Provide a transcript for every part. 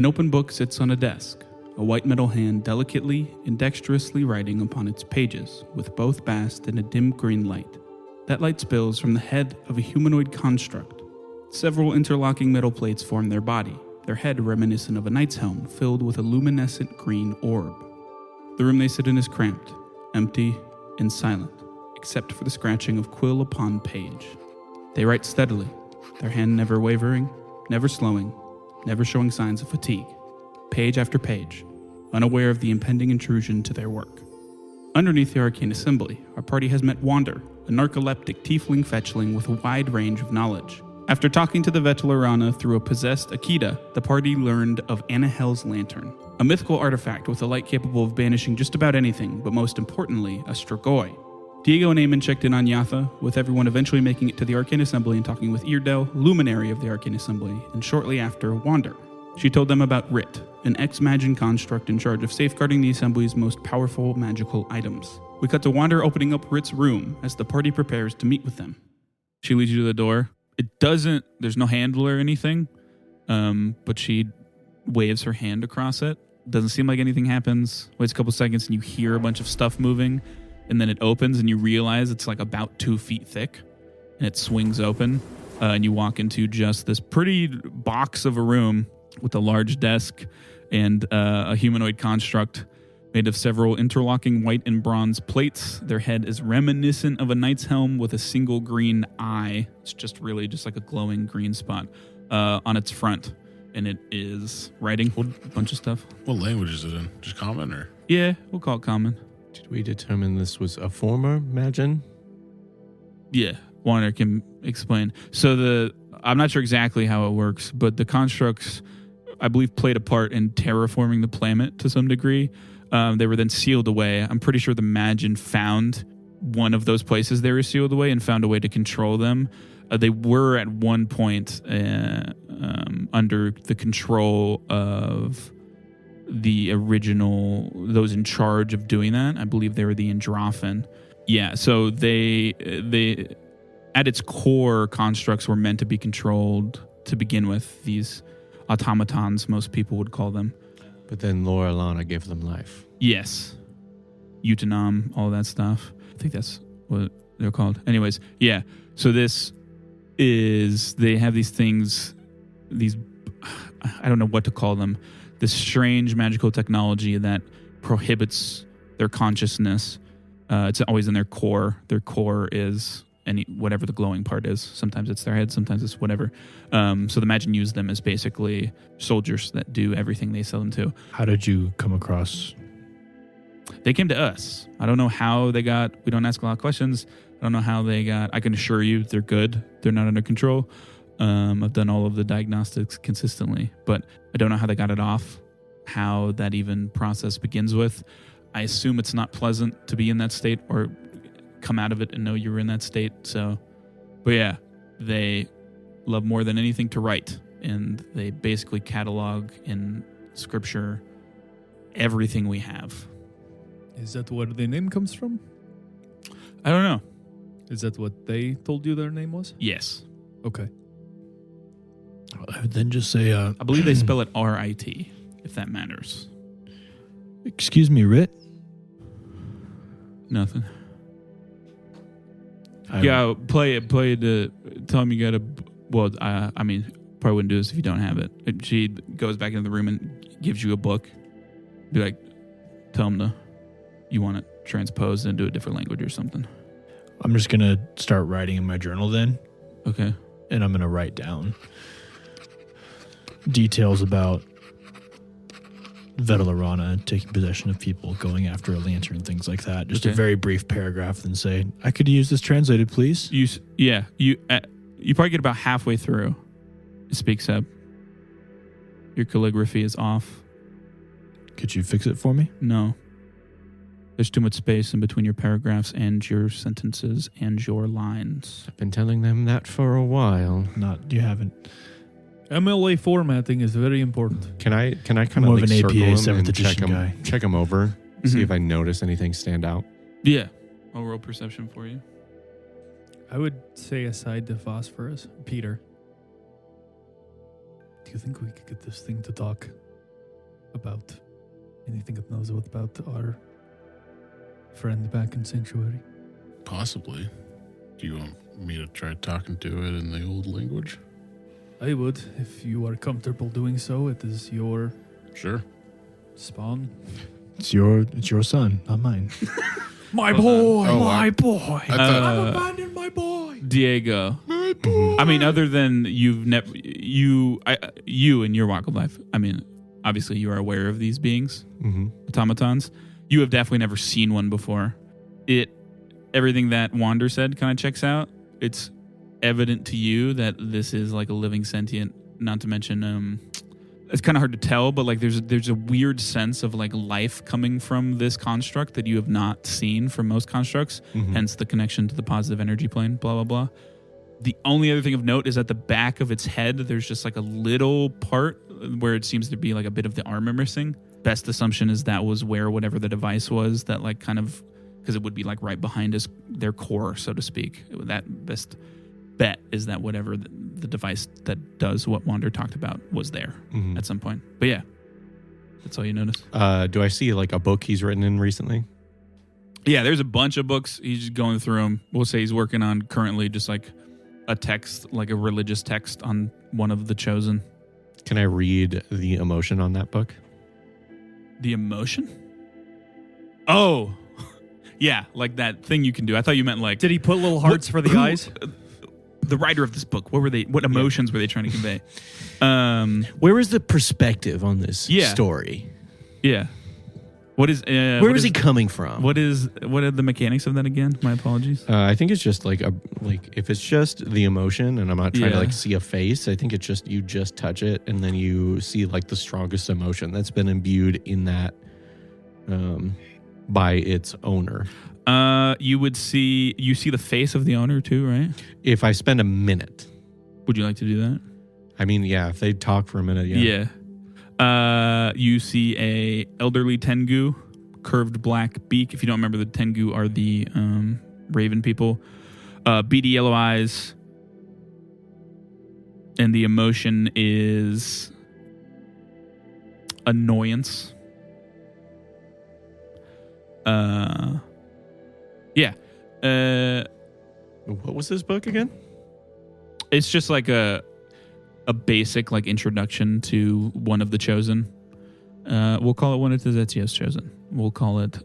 An open book sits on a desk, a white metal hand delicately and dexterously writing upon its pages with both bast and a dim green light. That light spills from the head of a humanoid construct. Several interlocking metal plates form their body, their head reminiscent of a knight's helm filled with a luminescent green orb. The room they sit in is cramped, empty, and silent, except for the scratching of quill upon page. They write steadily, their hand never wavering, never slowing, never showing signs of fatigue, page after page, unaware of the impending intrusion to their work. Underneath the Arcane Assembly, our party has met Wander, a narcoleptic tiefling fetchling with a wide range of knowledge. After talking to the Vetelarana through a possessed Akita, the party learned of Anahel's Lantern, a mythical artifact with a light capable of banishing just about anything, but most importantly, a Strigoi. Diego and Aimon checked in on Yatha, with everyone eventually making it to the Arcane Assembly and talking with Eardel, luminary of the Arcane Assembly, and shortly after, Wander. She told them about Rit, an ex-Magin construct in charge of safeguarding the Assembly's most powerful magical items. We cut to Wander opening up Rit's room as the party prepares to meet with them. She leads you to the door. There's no handle or anything, but she waves her hand across it. Doesn't seem like anything happens. Waits a couple seconds and you hear a bunch of stuff moving. And then it opens and you realize it's like about 2 feet thick and it swings open and you walk into just this pretty box of a room with a large desk and a humanoid construct made of several interlocking white and bronze plates. Their head is reminiscent of a knight's helm with a single green eye. It's just like a glowing green spot on its front. And it is writing a bunch of stuff. What language is it in? Just common or? Yeah, we'll call it common. Did we determine this was a former Magin? Yeah, Warner can explain. So I'm not sure exactly how it works, but the constructs, I believe, played a part in terraforming the planet to some degree. They were then sealed away. I'm pretty sure the Magin found one of those places they were sealed away and found a way to control them. They were at one point under the control of the original, those in charge of doing that. I believe they were the Androphin. Yeah, so they at its core, constructs were meant to be controlled to begin with. These automatons, most people would call them. But then Laura Lana gave them life. Yes. Eutanam, all that stuff. I think that's what they're called. Anyways, yeah. So this is, they have these things, I don't know what to call them, this strange magical technology that prohibits their consciousness. It's always in their core. Their core is whatever the glowing part is. Sometimes it's their head, sometimes it's whatever. So the Magin use them as basically soldiers that do everything they sell them to. How did you come across? They came to us. I don't know how they got, we don't ask a lot of questions. I don't know how they got, I can assure you they're good. They're not under control. I've done all of the diagnostics consistently, but I don't know how they got it off, how that even process begins with. I assume it's not pleasant to be in that state or come out of it and know you were in that state. So, but yeah, they love more than anything to write, and they basically catalog in scripture everything we have. Is that where the name comes from? I don't know. Is that what they told you their name was? Yes. Okay. I would then just say, I believe they spell it R-I-T, if that matters. Excuse me, Rit? Nothing. Yeah, play the, tell him you got to, well, I mean, probably wouldn't do this if you don't have it. She goes back into the room and gives you a book. Be like, tell him you want it transposed into a different language or something. I'm just going to start writing in my journal then. Okay. And I'm going to write down details about Vetelarana taking possession of people, going after a lantern, things like that. Just a very brief paragraph and say, I could use this translated, please. You probably get about halfway through. It speaks up. Your calligraphy is off. Could you fix it for me? No. There's too much space in between your paragraphs and your sentences and your lines. I've been telling them that for a while. You haven't. MLA formatting is very important. Can I kind of more like of an circle APA them 7th and edition guy. check them over, see if I notice anything stand out? Yeah. I'll roll perception for you. I would say aside the phosphorus, Peter. Do you think we could get this thing to talk? about anything it knows about our friend back in Sanctuary. Possibly. Do you want me to try talking to it in the old language? I would, if you are comfortable doing so. It is your Sure. spawn. It's your son, not mine. My boy, boy. I thought, I've abandoned my boy. Diego. my boy. I mean, other than you in your walk of life, I mean, obviously you are aware of these beings, automatons. You have definitely never seen one before. Everything that Wander said kind of checks out. It's evident to you that this is like a living sentient, not to mention, it's kind of hard to tell, but like there's a weird sense of like life coming from this construct that you have not seen from most constructs, hence the connection to the positive energy plane, blah, blah, blah. The only other thing of note is at the back of its head, there's just like a little part where it seems to be like a bit of the armor missing. Best assumption is that was where whatever the device was that like kind of, because it would be like right behind their core, so to speak. That best bet is that whatever the device that does what Wander talked about was there at some point. But yeah, that's all you notice. Do I see like a book he's written in recently? Yeah, there's a bunch of books. He's just going through them. We'll say he's working on currently just like a text, like a religious text on one of the chosen. Can I read the emotion on that book? The emotion? Oh, yeah, like that thing you can do. I thought you meant like... Did he put little hearts for the eyes? The writer of this book, what emotions were they trying to convey? Where is the perspective on this story? Yeah. Where is he coming from? What are the mechanics of that again? My apologies. I think it's just like if it's just the emotion and I'm not trying to like see a face, I think it's just you just touch it and then you see like the strongest emotion that's been imbued in that by its owner. You see the face of the owner too, right? If I spend a minute. Would you like to do that? I mean, yeah, if they talk for a minute, yeah. Yeah. You see a elderly Tengu, curved black beak. If you don't remember, the Tengu are the raven people. Beady yellow eyes. And the emotion is annoyance. Yeah. What was this book again? It's just like a basic like introduction to one of the chosen. We'll call it one of the Zetio's chosen. We'll call it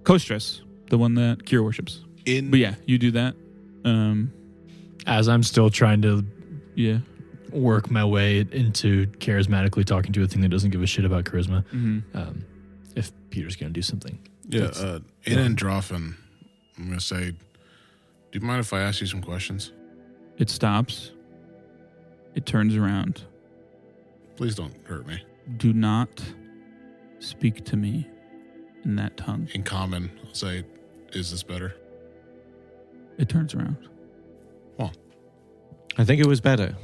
Kostres, the one that Kira worships. But yeah, you do that. As I'm still trying to Yeah. work my way into charismatically talking to a thing that doesn't give a shit about charisma. If Peter's going to do something. Yeah, in Androphin, I'm going to say, do you mind if I ask you some questions? It stops. It turns around. Please don't hurt me. Do not speak to me in that tongue. In common, I'll say, is this better? It turns around. Well, I think it was better.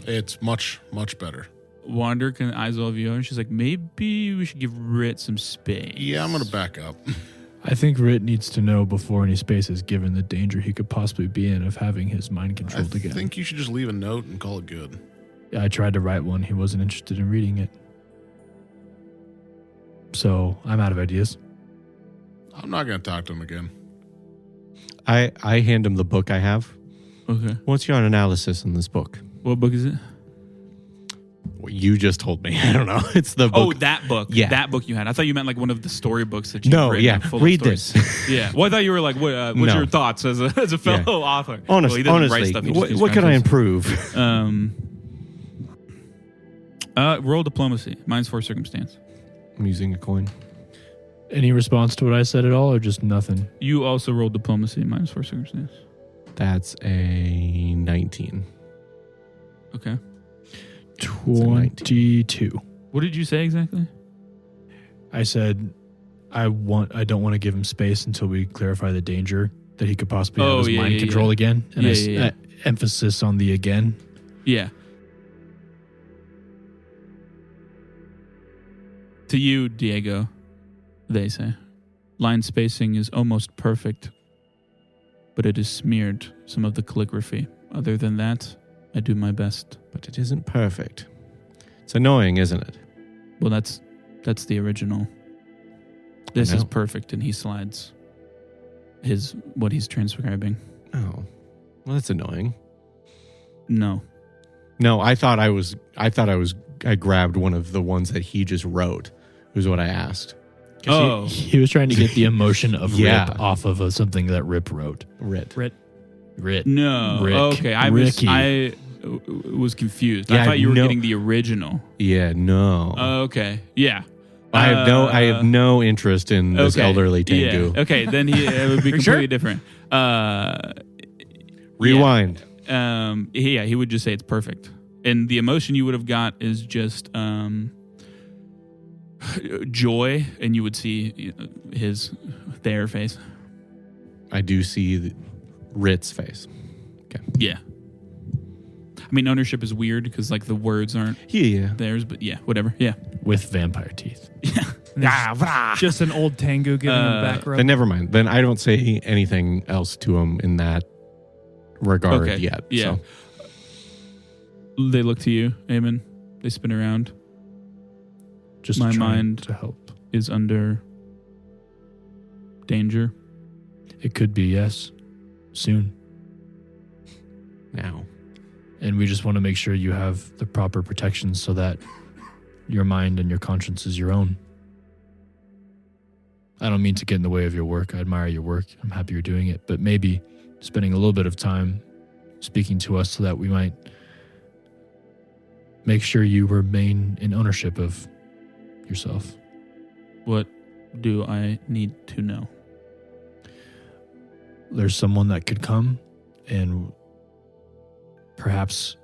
it's much, much better. Wander can eyes all of you, and she's like, maybe we should give Rit some space. Yeah, I'm going to back up. I think Rit needs to know before any space is given the danger he could possibly be in of having his mind controlled again. I think you should just leave a note and call it good. Yeah, I tried to write one. He wasn't interested in reading it. So I'm out of ideas. I'm not going to talk to him again. I hand him the book I have. Okay. What's your analysis in this book? What book is it? Well, you just told me. I don't know. It's the book. Oh, that book. Yeah. That book you had. I thought you meant like one of the storybooks that you No, written yeah. full Read of stories. this. Yeah. Well, I thought you were like, what's No. your thoughts as a fellow author? Well, he doesn't write Honestly, stuff, he just gives what could I scratches. improve? Roll diplomacy. Mine's for circumstance. I'm using a coin. Any response to what I said at all, or just nothing? You also rolled diplomacy. Mine's for circumstance. That's a 19. Okay. 22. What did you say exactly? I said, I don't want to give him space until we clarify the danger that he could possibly have his mind control again. And emphasis on the again. Yeah. To you, Diego, they say, line spacing is almost perfect, but it is smeared some of the calligraphy. Other than that, I do my best. But it isn't perfect. It's annoying, isn't it? Well, that's the original. This is perfect, and he slides what he's transcribing. Oh, well, that's annoying. No, I grabbed one of the ones that he just wrote. Was what I asked. Oh, he was trying to get the emotion of Rip off of something that Rip wrote. Rit. No. Rick. Okay, I was confused. Yeah, I thought you were getting the original. Yeah, no. Okay. Yeah. I have no interest in this elderly Tengu. Yeah. Okay, then it would be completely different. Rewind. He would just say it's perfect. And the emotion you would have got is just joy, and you would see their face. I do see Rit's face. Okay. Yeah. I mean, ownership is weird because like the words aren't theirs, but yeah, whatever. Yeah. With vampire teeth. Yeah. Just an old Tengu giving him back rub. Then never mind. Then I don't say anything else to him in that regard yet. Yeah. So. They look to you, Aimon. They spin around. Just my mind to help is under danger. It could be, yes. Soon. Now. And we just want to make sure you have the proper protections so that your mind and your conscience is your own. I don't mean to get in the way of your work. I admire your work. I'm happy you're doing it. But maybe spending a little bit of time speaking to us so that we might make sure you remain in ownership of yourself. What do I need to know? There's someone that could come and perhaps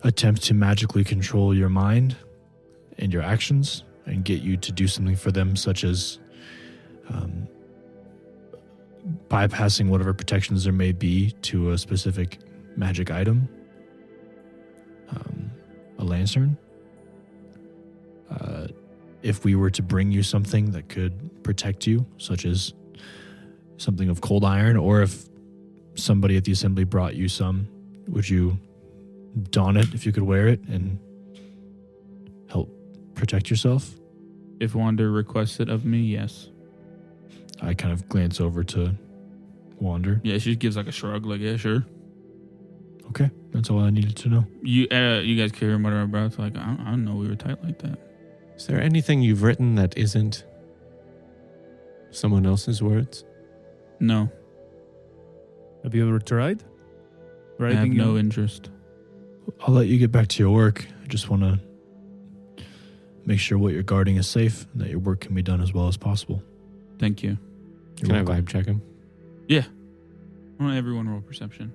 attempt to magically control your mind and your actions and get you to do something for them, such as bypassing whatever protections there may be to a specific magic item, a lantern. If we were to bring you something that could protect you, such as something of cold iron, or if somebody at the assembly brought you some, would you don it if you could wear it and help protect yourself? If Wander requests it of me, yes. I kind of glance over to Wander. Yeah, she gives like a shrug, like, yeah, sure. Okay, that's all I needed to know. You guys care what our brows like? I don't know we were tight like that. Is there anything you've written that isn't someone else's words? No. Have you ever tried? I have no interest. I'll let you get back to your work. I just want to make sure what you're guarding is safe and that your work can be done as well as possible. Thank you. Can I vibe check him? Yeah. I want everyone roll perception.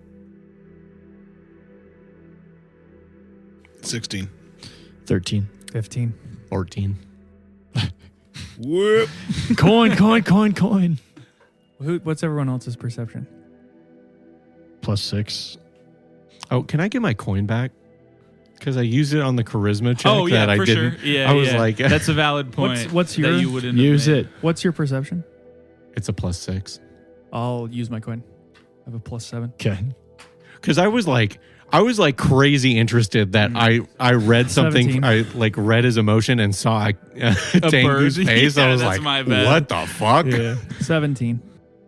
16. 13. 15. 14. Whoop. Coin. What's everyone else's perception? +6. Oh, can I get my coin back? Because I used it on the charisma check. Oh, yeah, that I for didn't. sure. Yeah, I was like, that's a valid point. What's your that you wouldn't use have made. it? What's your perception? it's a +6. I'll use my coin. I have a +7. Okay. Because I was like crazy interested that I read something. 17. I like read his emotion and saw Tengu's bird. face. Yeah, I was that's like, my bad. what the fuck? Yeah. 17.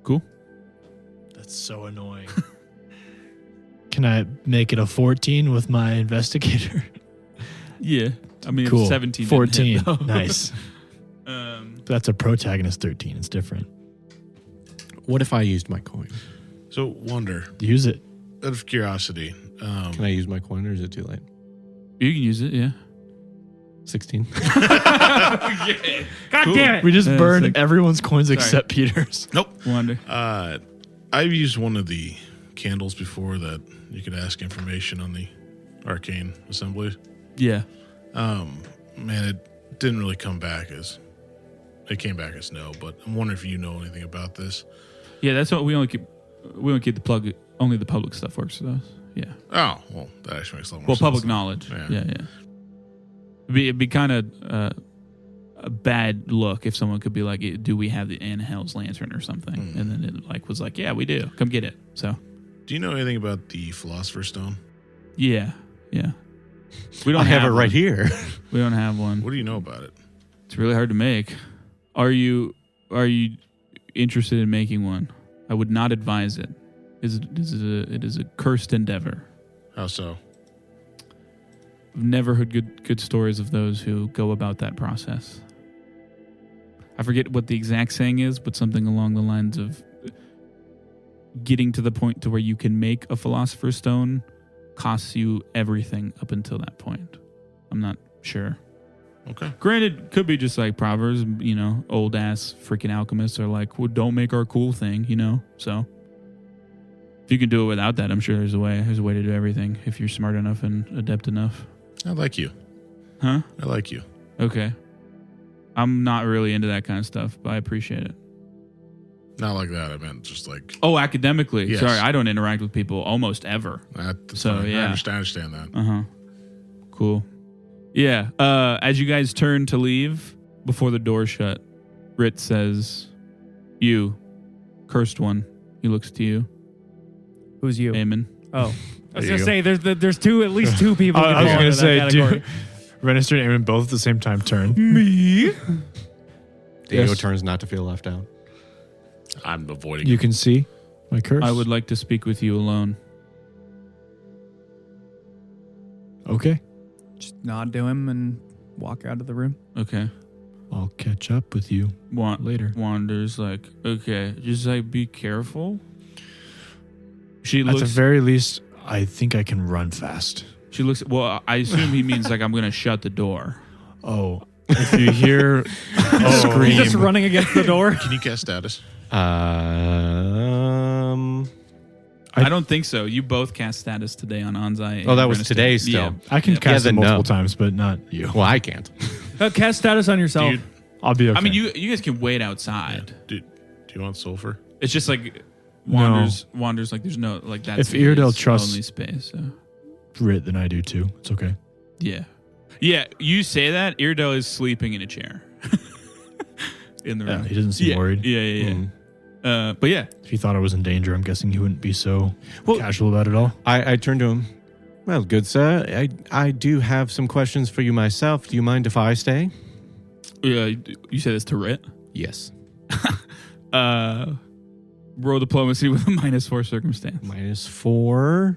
Cool. That's so annoying. Can I make it a 14 with my investigator? Yeah. I mean, Cool. 17. 14. Didn't hit, though. Nice. That's a protagonist 13. It's different. What if I used my coin? So, Wonder, Use it. out of curiosity, Can I use my coin or is it too late? You can use it, yeah. 16. God damn it. We just It's burned like- everyone's coins except Peter's. nope. Wonder. I've used one of the candles before that you could ask information on the arcane assembly. Yeah. Man, it didn't really come back as it came back as no. But I'm wondering if you know anything about this. Yeah, that's what we only keep the plug. Only the public stuff works with us. Yeah. Oh, well, that actually makes a lot more Well, sense. public knowledge. Yeah. Yeah. It'd be kind of a bad look if someone could be like, "Do we have the Anhel's lantern or something?" And then it was like, "Yeah, we do. Come get it." So. Do you know anything about the Philosopher's Stone? Yeah. We don't I have it one. right here. We don't have one. What do you know about it? It's really hard to make. Are you interested in making one? I would not advise it. It is a cursed endeavor. How so? I've never heard good stories of those who go about that process. I forget what the exact saying is, but something along the lines of getting to the point to where you can make a philosopher's stone costs you everything up until that point. I'm not sure. Okay. Granted, could be just like Proverbs, old ass freaking alchemists are like, well, don't make our cool thing, So if you can do it without that, I'm sure there's a way. There's a way to do everything if you're smart enough and adept enough. I like you. Huh? I like you. Okay. I'm not really into that kind of stuff, but I appreciate it. Not like that. I meant just like. Oh, academically. Yes. Sorry, I don't interact with people almost ever. That's So, fine. yeah. I understand that. Uh-huh. Cool. Yeah. As you guys turn to leave, before the door shut, Rit says, "You, cursed one." He looks to you. Who's you? Aimon. Oh. I was There going you to say, there's at least two people. I was going to say, do Renister and Aimon both at the same time turn. Me? Diego Yes. turns not to feel left out. I'm avoiding You it. can see my curse. I would like to speak with you alone. Okay. Just nod to him and walk out of the room. Okay. I'll catch up with you later. Wander's like, okay, just like be careful. She At looks. the very least, I think I can run fast. She looks. Well, I assume he means like I'm gonna shut the door. Oh, if you hear a He's scream, just running against the door. Can you cast status? I don't think so. You both cast status today on Anzai. Oh, and that was Reniston. today still. Yeah. I can Yeah, cast then it multiple no. times, but not you. Well, I can't. Cast status on yourself. Dude, I'll be okay. I mean, you guys can wait outside. do you want sulfur? It's just like wanders like there's no like that's If Iredale his trusts- only space. So. Rit than I do too. It's okay. Yeah. You say that Iredale is sleeping in a chair in the room. Yeah, he doesn't seem worried. Yeah. Mm. But yeah, If he thought I was in danger, I'm guessing he wouldn't be so Well- casual about it all. I turned to him. Well, good sir. I do have some questions for you myself. Do you mind if I stay? you say this to Rit. Yes. Roll diplomacy with a -4 circumstance. -4.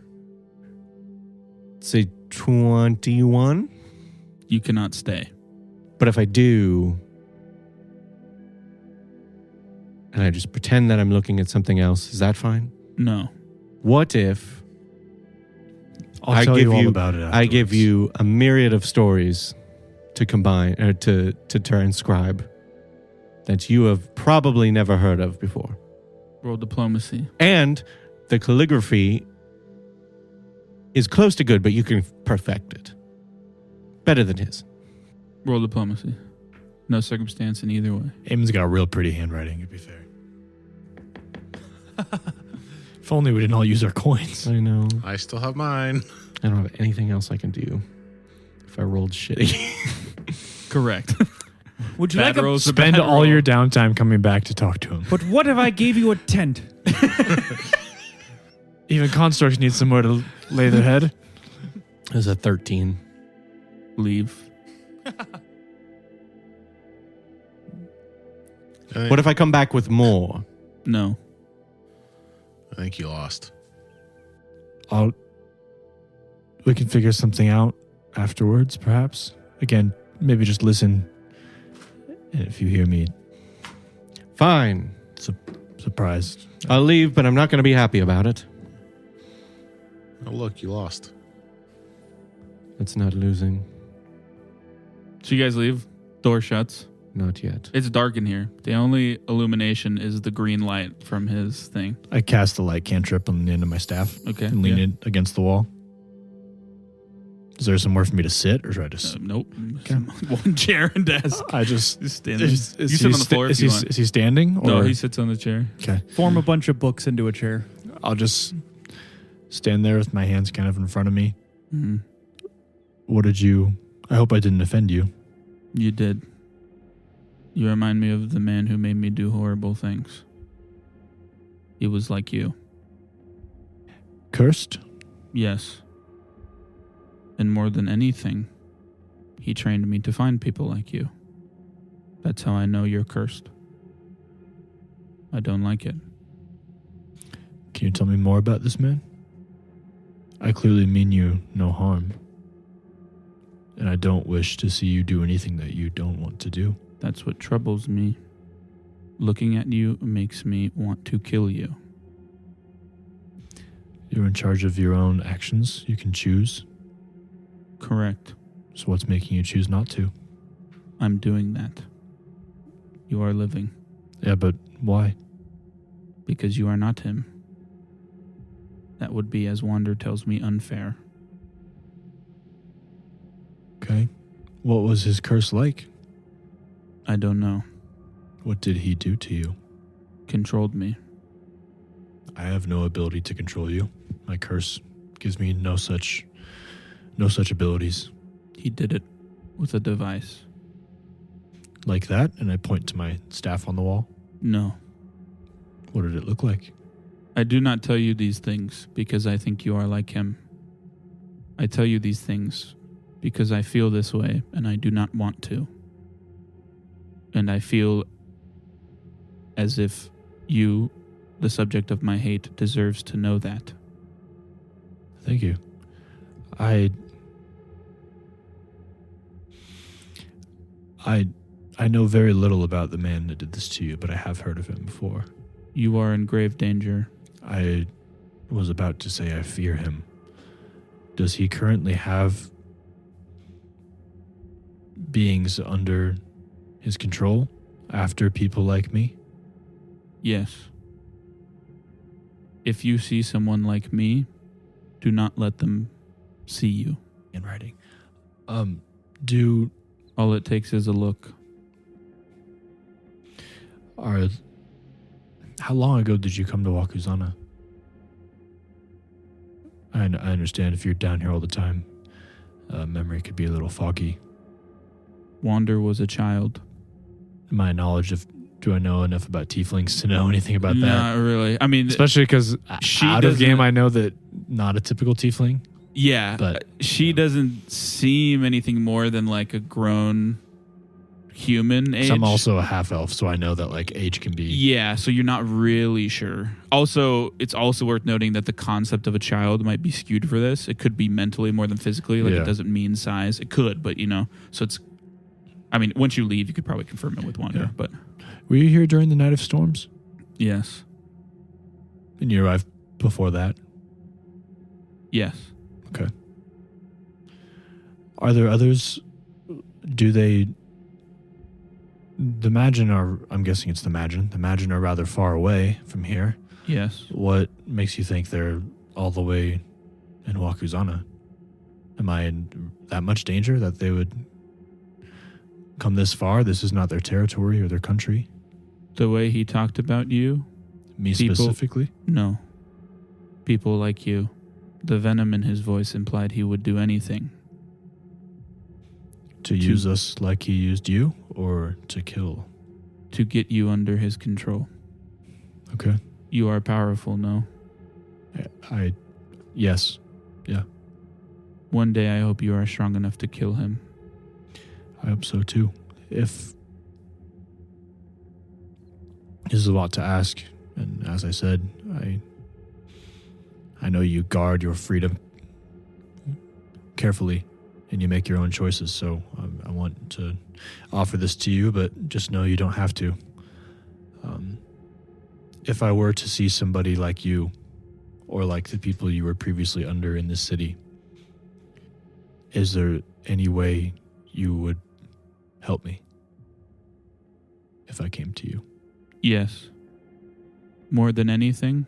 Say 21. You cannot stay. But if I do, and I just pretend that I'm looking at something else, is that fine? No. What if I'll tell you all about it. I give afterwards. you a myriad of stories to combine or to transcribe that you have probably never heard of before? Roll diplomacy. And the calligraphy is close to good, but you can perfect it. Better than his. Roll diplomacy. No circumstance in either way. Amon's got a real pretty handwriting, to be fair. If only we didn't all use our coins. I know. I still have mine. I don't have anything else I can do if I rolled shitty. Correct. Would you Bad like a... rolls are Spend bad all roll. your downtime coming back to talk to him. But what if I gave you a tent? Even constructs need somewhere to lay their head. There's a 13. Leave. What if I come back with more? No. I think you lost. We can figure something out afterwards, perhaps. Again, maybe just listen. And if you hear me Fine. surprised, I'll leave, but I'm not going to be happy about it. Oh, look, you lost. It's not losing. So you guys leave. Door shuts. Not yet. It's dark in here. The only illumination is the green light from his thing. I cast the light cantrip on the end of my staff Okay. and lean yeah. it against the wall. Is there somewhere for me to sit, or should I just? Nope. One chair and desk. I just. Just stand there. Is You sit on the floor if you want. Is he standing? Or? No, he sits on the chair. Okay. Form a bunch of books into a chair. I'll just stand there with my hands kind of in front of me. Mm-hmm. What did you? I hope I didn't offend you. You did. You remind me of the man who made me do horrible things. He was like you. Cursed? Yes. And more than anything, he trained me to find people like you. That's how I know you're cursed. I don't like it. Can you tell me more about this man? I clearly mean you no harm. And I don't wish to see you do anything that you don't want to do. That's what troubles me. Looking at you makes me want to kill you. You're in charge of your own actions. You can choose. Correct. So what's making you choose not to? I'm doing that. You are living. Yeah, but why? Because you are not him. That would be, as Wander tells me, unfair. Okay. What was his curse like? I don't know. What did he do to you? Controlled me. I have no ability to control you. My curse gives me no such abilities. He did it with a device. Like that? And I point to my staff on the wall. No. What did it look like? I do not tell you these things because I think you are like him. I tell you these things because I feel this way and I do not want to. And I feel as if you, the subject of my hate, deserves to know that. Thank you. I know very little about the man that did this to you, but I have heard of him before. You are in grave danger. I was about to say I fear him. Does he currently have beings under his control after people like me? Yes. If you see someone like me, do not let them see you. In writing. All it takes is a look. How long ago did you come to Wakuzana? I understand if you're down here all the time, memory could be a little foggy. Wander was a child. My knowledge of, do I know enough about tieflings to know anything about that? Not really. I mean, especially because out of game, I know that not a typical tiefling. yeah, but she doesn't seem anything more than like a grown human age. So I'm also a half elf, so I know that like age can be. Yeah, so you're not really sure. Also, it's also worth noting that the concept of a child might be skewed for this. It could be mentally more than physically. Like, Yeah. It doesn't mean size. It could, but so it's. I mean, once you leave, you could probably confirm it with Wander. Yeah. But Were you here during the Night of Storms? yes, And you arrived before that? yes, Okay. Are there others? Do they? The Magin are. I'm guessing it's the Magin. The Magin are rather far away from here. yes. What makes you think they're all the way in Wakuzana? Am I in that much danger that they would come this far? This is not their territory or their country. The way he talked about you, Me People- specifically? no. People like you. The venom in his voice implied he would do anything. To use us like he used you, or to kill? To get you under his control. Okay. You are powerful, no? Yes. Yeah. One day I hope you are strong enough to kill him. I hope so too. If this is a lot to ask, and as I said, I know you guard your freedom carefully, and you make your own choices. So I want to offer this to you, but just know you don't have to. If I were to see somebody like you, or like the people you were previously under in this city, is there any way you would help me if I came to you? Yes. More than anything,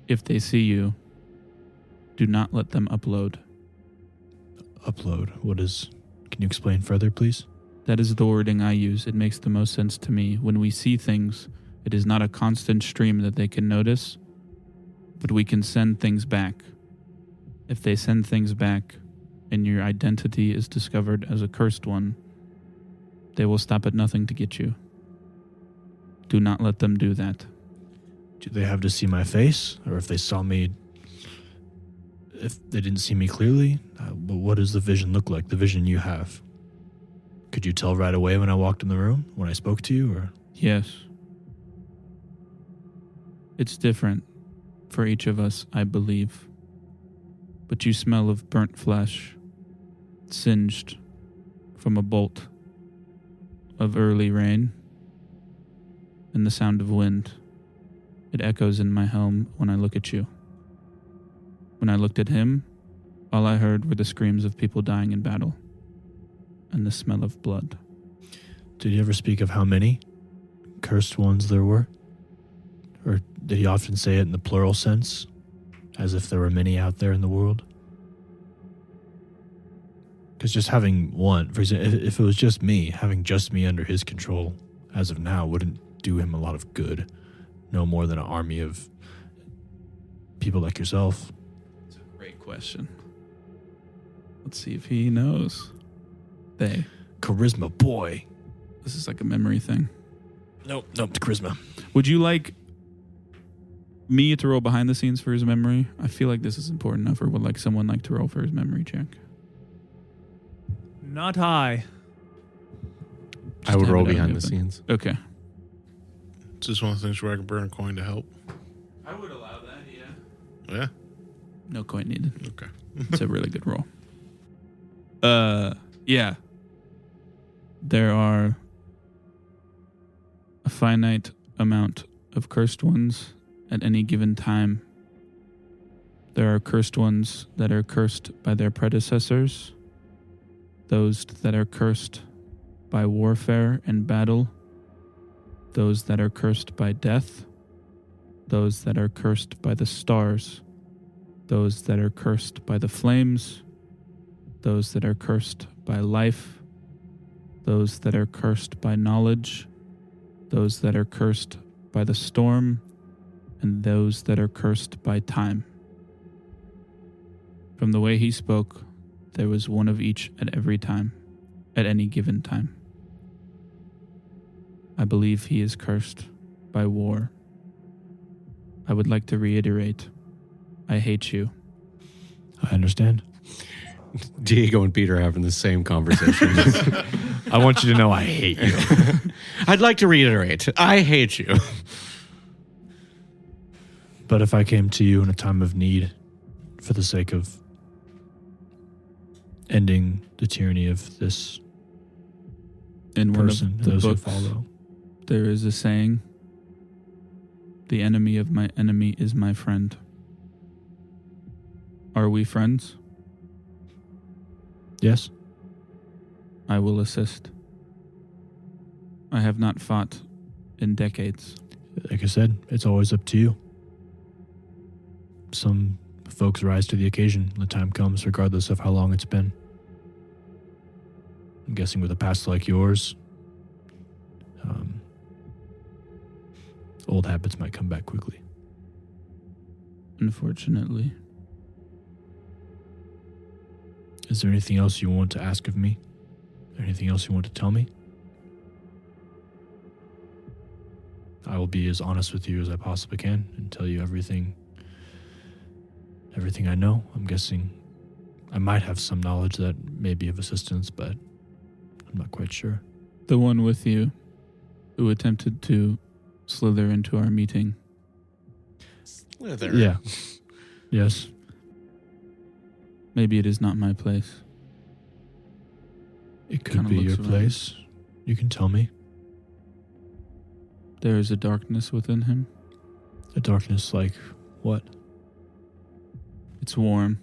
if they see you, do not let them upload. Upload? Can you explain further, please? That is the wording I use. It makes the most sense to me. When we see things, it is not a constant stream that they can notice, but we can send things back. If they send things back and your identity is discovered as a cursed one, they will stop at nothing to get you. Do not let them do that. Do they have to see my face? Or if they saw me if they didn't see me clearly, but what does the vision look like? The vision you have? Could you tell right away when I walked in the room, when I spoke to you, or? Yes. It's different for each of us, I believe. But you smell of burnt flesh, singed from a bolt of early rain, and the sound of wind. It echoes in my helm when I look at you. When I looked at him, all I heard were the screams of people dying in battle, and the smell of blood. Did he ever speak of how many cursed ones there were? Or did he often say it in the plural sense, as if there were many out there in the world? Because just having one, for example, if it was just me, having just me under his control, as of now, wouldn't do him a lot of good. No more than an army of people like yourself. It's a great question. Let's see if he knows. They. Charisma, boy. This is like a memory thing. Nope, charisma. Would you like me to roll behind the scenes for his memory? I feel like this is important enough, or would like someone like to roll for his memory check? Not high. I would have roll it out behind in the open. scenes. Okay. It's just one of the things where I can burn a coin to help. I would allow that, yeah. Yeah. No coin needed. Okay. It's a really good roll. Yeah. There are a finite amount of cursed ones at any given time. There are cursed ones that are cursed by their predecessors, those that are cursed by warfare and battle, those that are cursed by death, those that are cursed by the stars, those that are cursed by the flames, those that are cursed by life, those that are cursed by knowledge, those that are cursed by the storm, and those that are cursed by time. From the way he spoke, there was one of each at every time, at any given time. I believe he is cursed by war. I would like to reiterate, I hate you. I understand. Diego and Peter are having the same conversation. I want you to know I hate you. I'd like to reiterate, I hate you. But if I came to you in a time of need for the sake of ending the tyranny of this In one person of and the those who books, follow, there is a saying, the enemy of my enemy is my friend. Are we friends? yes, I will assist. I have not fought in decades. like I said, it's always up to you. Some folks rise to the occasion when the time comes, regardless of how long it's been. I'm guessing with a past like yours, old habits might come back quickly. Unfortunately. Is there anything else you want to ask of me? Anything else you want to tell me? I will be as honest with you as I possibly can and tell you everything I know. I'm guessing I might have some knowledge that may be of assistance, but I'm not quite sure. The one with you who attempted to slither into our meeting. Slither. Yeah. Yes. Maybe it is not my place. It could Kinda be looks your around. place. You can tell me. There is a darkness within him. A darkness like what? It's warm.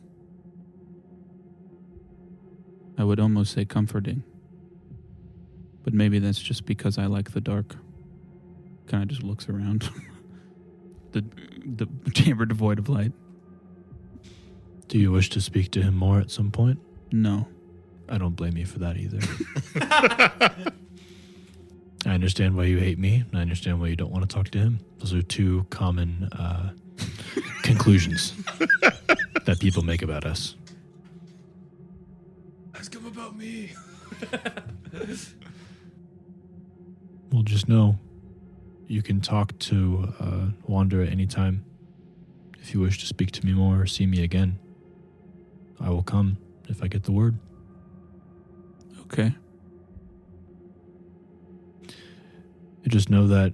I would almost say comforting. But maybe that's just because I like the dark. Kind of just looks around. the chamber devoid of light. Do you wish to speak to him more at some point? No. I don't blame you for that either. I understand why you hate me, and I understand why you don't want to talk to him. Those are two common conclusions that people make about us. Ask him about me. Well, just know you can talk to Wander at any time if you wish to speak to me more or see me again. I will come if I get the word. Okay. You just know that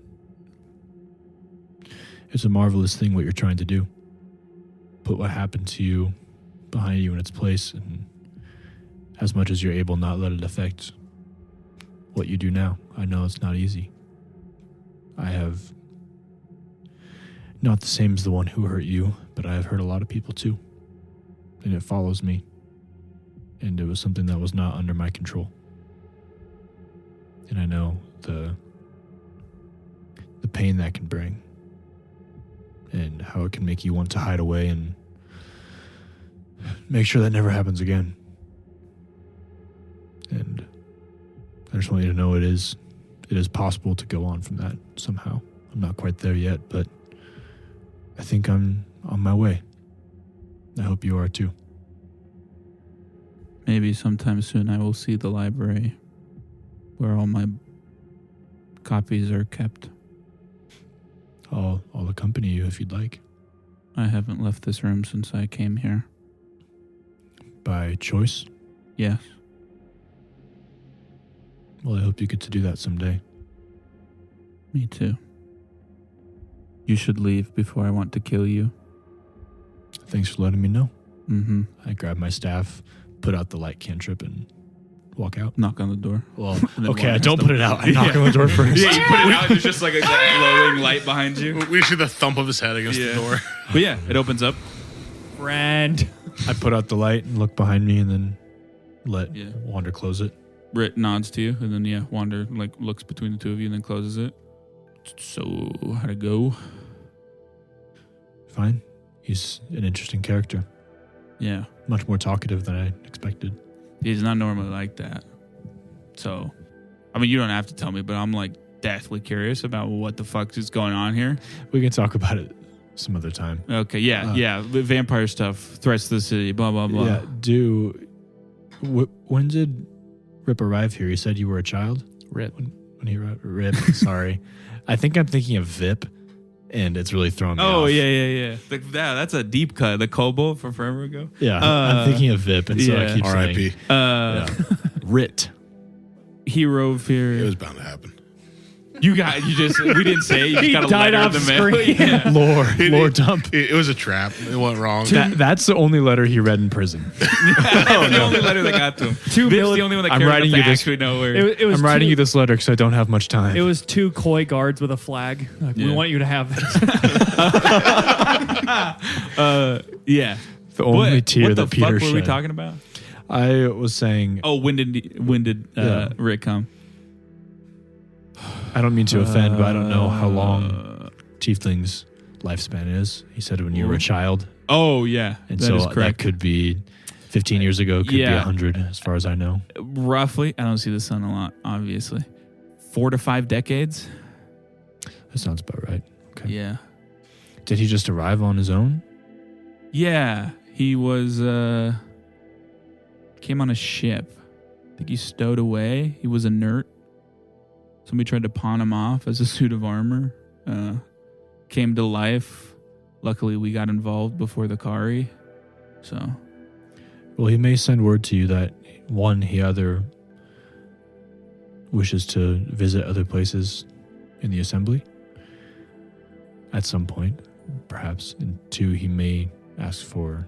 it's a marvelous thing what you're trying to do. Put what happened to you behind you in its place, and as much as you're able, not let it affect what you do now. I know it's not easy. I have not the same as the one who hurt you, but I have hurt a lot of people too. And it follows me. And it was something that was not under my control. And I know the pain that can bring and how it can make you want to hide away and make sure that never happens again. And I just want you to know it is possible to go on from that somehow. I'm not quite there yet, but I think I'm on my way. I hope you are too. Maybe sometime soon I will see the library where all my copies are kept. I'll accompany you if you'd like. I haven't left this room since I came here. By choice? Yes. Well, I hope you get to do that someday. Me too. You should leave before I want to kill you. Thanks for letting me know. Mm-hmm. I grab my staff, put out the light cantrip, and walk out. Knock on the door. Well, okay, I don't put it out. I knock on the door first. Yeah, you put it out. There's just like a glowing light behind you. We see the thump of his head against the door. But yeah, it opens up. Friend. I put out the light and look behind me and then let Wander close it. Rit nods to you, and then Wander looks between the two of you and then closes it. So, how'd it go? Fine. He's an interesting character. Yeah. Much more talkative than I expected. He's not normally like that. So, I mean, you don't have to tell me, but I'm deathly curious about what the fuck is going on here. We can talk about it some other time. Okay, yeah. Vampire stuff, threats to the city, blah, blah, blah. Yeah, when did Rip arrive here? You said you were a child? Rip. When he arrived? Rip, sorry. I think I'm thinking of Vip, and it's really throwing me off. Oh, yeah. That's a deep cut. The kobold from forever ago. Yeah, I'm thinking of Vip, and so I keep R.I.P. saying Rit. He rove here. It was bound to happen. We didn't say it. You just got a died letter in off the mail. screen. Yeah. Lore dump. It was a trap. It went wrong. That's the only letter he read in prison. That's the only letter that got to him. Vip's the only one that I'm cared writing enough you to this- actually know where. It was I'm writing two, you this letter because I don't have much time. It was two coy guards with a flag. We want you to have this. Yeah. the only tear what the that Peter fuck shed. were we talking about? I was saying, Oh, when did Rick come? I don't mean to offend, but I don't know how long Tiefling's lifespan is. He said when you were a child. Oh, yeah. And that so is that correct. could be 15 years ago, could be 100 as far as I know. Roughly. I don't see the sun a lot, obviously. 4 to 5 decades. That sounds about right. Okay. Yeah. Did he just arrive on his own? Yeah. He was, came on a ship. I think he stowed away. He was inert. Somebody tried to pawn him off as a suit of armor. Came to life. Luckily, we got involved before the Kari. So. Well, he may send word to you that, one, he either wishes to visit other places in the assembly at some point, perhaps, and two, he may ask for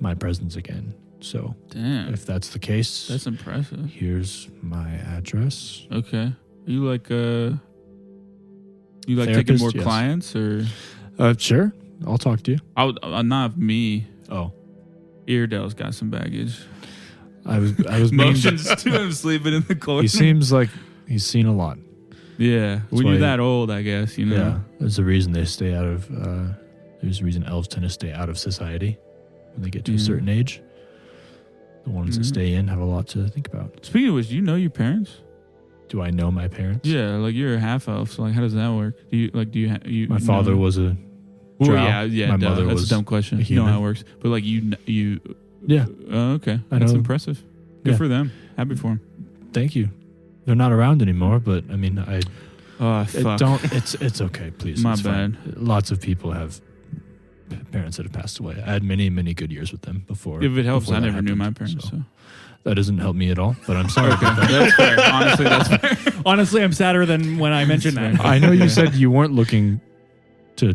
my presence again. So, Damn. if that's the case, That's impressive. here's my address. Okay. You taking Therapist, more yes. clients or? Sure. I'll talk to you. Not me. Oh, Eardale's got some baggage. I was meaning Motions to him sleeping in the corner. he seems like he's seen a lot. Yeah. When why you're he- that old, I guess, you know. Yeah, there's a reason they stay out of. There's a reason elves tend to stay out of society when they get to a certain age. The ones that stay in have a lot to think about. Speaking of which, do you know your parents? Do I know my parents? Yeah, you're a half elf, so how does that work? My father was a. Well, drow. yeah. My duh, mother that's was a dumb question. a You know how it human. works, but you. Yeah, Okay, I that's know. impressive. Good Yeah. for them. Happy for them. thank you. They're not around anymore, but I mean, Oh fuck. don't. It's okay, please. My It's fine. Lots of people have parents that have passed away. I had many, many good years with them before. If it helps, before I that never knew my happened, parents. So. That doesn't help me at all, but I'm sorry. That's fair. Honestly, that's fair. Honestly, I'm sadder than when I mentioned that. I know you said you weren't looking to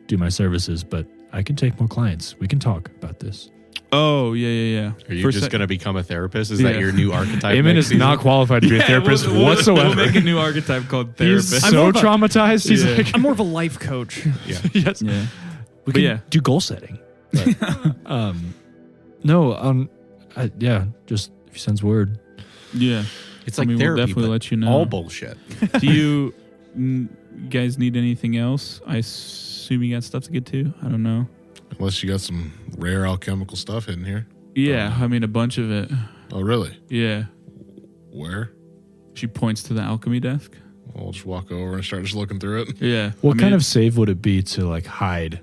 do my services, but I can take more clients. We can talk about this. Oh, yeah. Are you just going to become a therapist? Is that your new archetype? Aimon is not qualified to be a therapist whatsoever. We'll make a new archetype called therapist. He's so traumatized. He's like, I'm more of a life coach. Yeah. yes. Yeah. We can do goal setting. But, just if he sends word. Yeah. It's like we'll therapy, definitely but let you know. all bullshit. Do you guys need anything else? I assume you got stuff to get to. I don't know. Unless you got some rare alchemical stuff hidden here. Yeah, I mean a bunch of it. Oh, really? Yeah. Where? She points to the alchemy desk. I'll just walk over and start just looking through it. Yeah. What kind of save would it be to like hide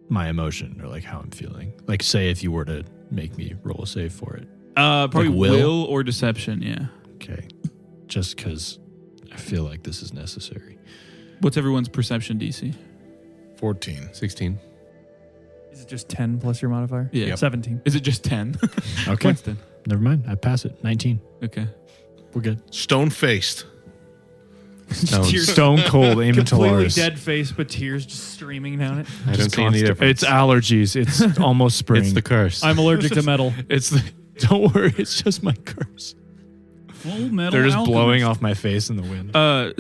my emotion or like how I'm feeling? Like say if you were to make me roll a save for it. Probably like will or deception, yeah. Okay. Just because I feel like this is necessary. What's everyone's perception DC? 14. 16. Is it just 10 plus your modifier? Yeah. Yep. 17. Is it just 10? Okay. Winston. Never mind. I pass it. 19. Okay. We're good. Stone-faced. Stone cold. Aimon Completely Talaris. dead face, but tears just streaming down it. I don't see any difference. It's allergies. It's almost spring. It's the curse. I'm allergic to metal. Don't worry. It's just my curse. Well, metal They're just alchemist. blowing off my face in the wind.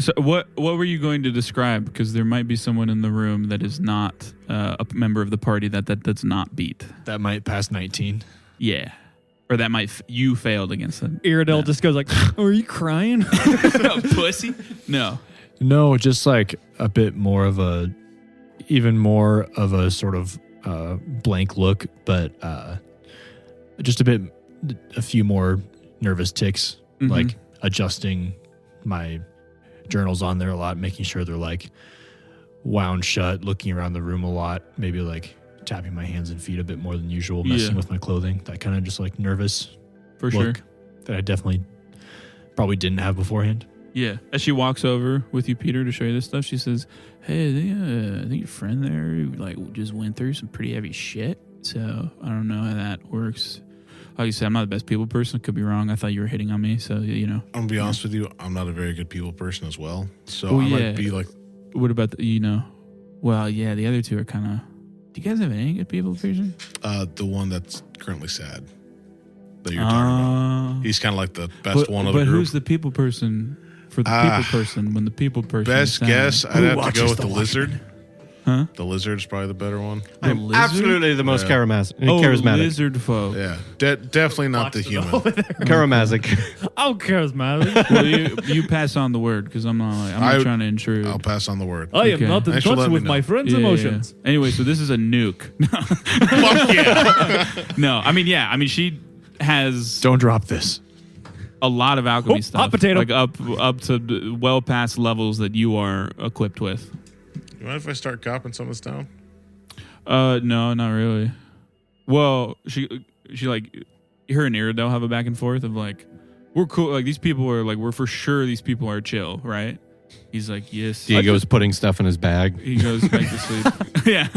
So what were you going to describe? Because there might be someone in the room that is not a member of the party that's not beat. That might pass 19. Yeah. Or that might you failed against them. Iridel just goes like, "Oh, are you crying?" Pussy? No. No, just like a bit more of even more of a sort of blank look, but just a few more nervous ticks, like adjusting my journals on there a lot, making sure they're like wound shut, looking around the room a lot, maybe like tapping my hands and feet a bit more than usual, messing with my clothing, that kind of just like nervous For look sure. that I definitely probably didn't have beforehand. Yeah. As she walks over with you, Peter, to show you this stuff, she says, "Hey, I think your friend there like just went through some pretty heavy shit. So I don't know how that works. Like you said, I'm not the best people person. Could be wrong. I thought you were hitting on me. So, you know. I'm going to be honest with you. I'm not a very good people person as well. So I yeah. might be like... What about well, yeah, the other two are kind of... Do you guys have any good people person? the one that's currently sad that you're talking about. He's kind of like the best one of the But group. who's the people person for the people person when the people person Best is sad? guess, I'd have to go with the lizard. Huh? The lizard's probably the better one. I'm lizard? absolutely the most charismatic. Lizard folk. Yeah, definitely not the human. Charismatic. Oh, charismatic. Well, you pass on the word because I'm not trying to intrude. I'll pass on the word. I am Okay. not in Thanks for touch letting with me my know. friend's Yeah, emotions. yeah. Anyway, so this is a nuke. Fuck yeah. No, I mean, she has Don't drop this. a lot of alchemy stuff. hot potato. Like up to well past levels that you are equipped with. You mind if I start copping some of this down? No, not really. Well, she like her and Iridel have a back and forth of like, we're cool. Like these people are like, we're for sure these people are chill, right? He's like, yes. Diego's putting stuff in his bag. He goes back to sleep. Yeah.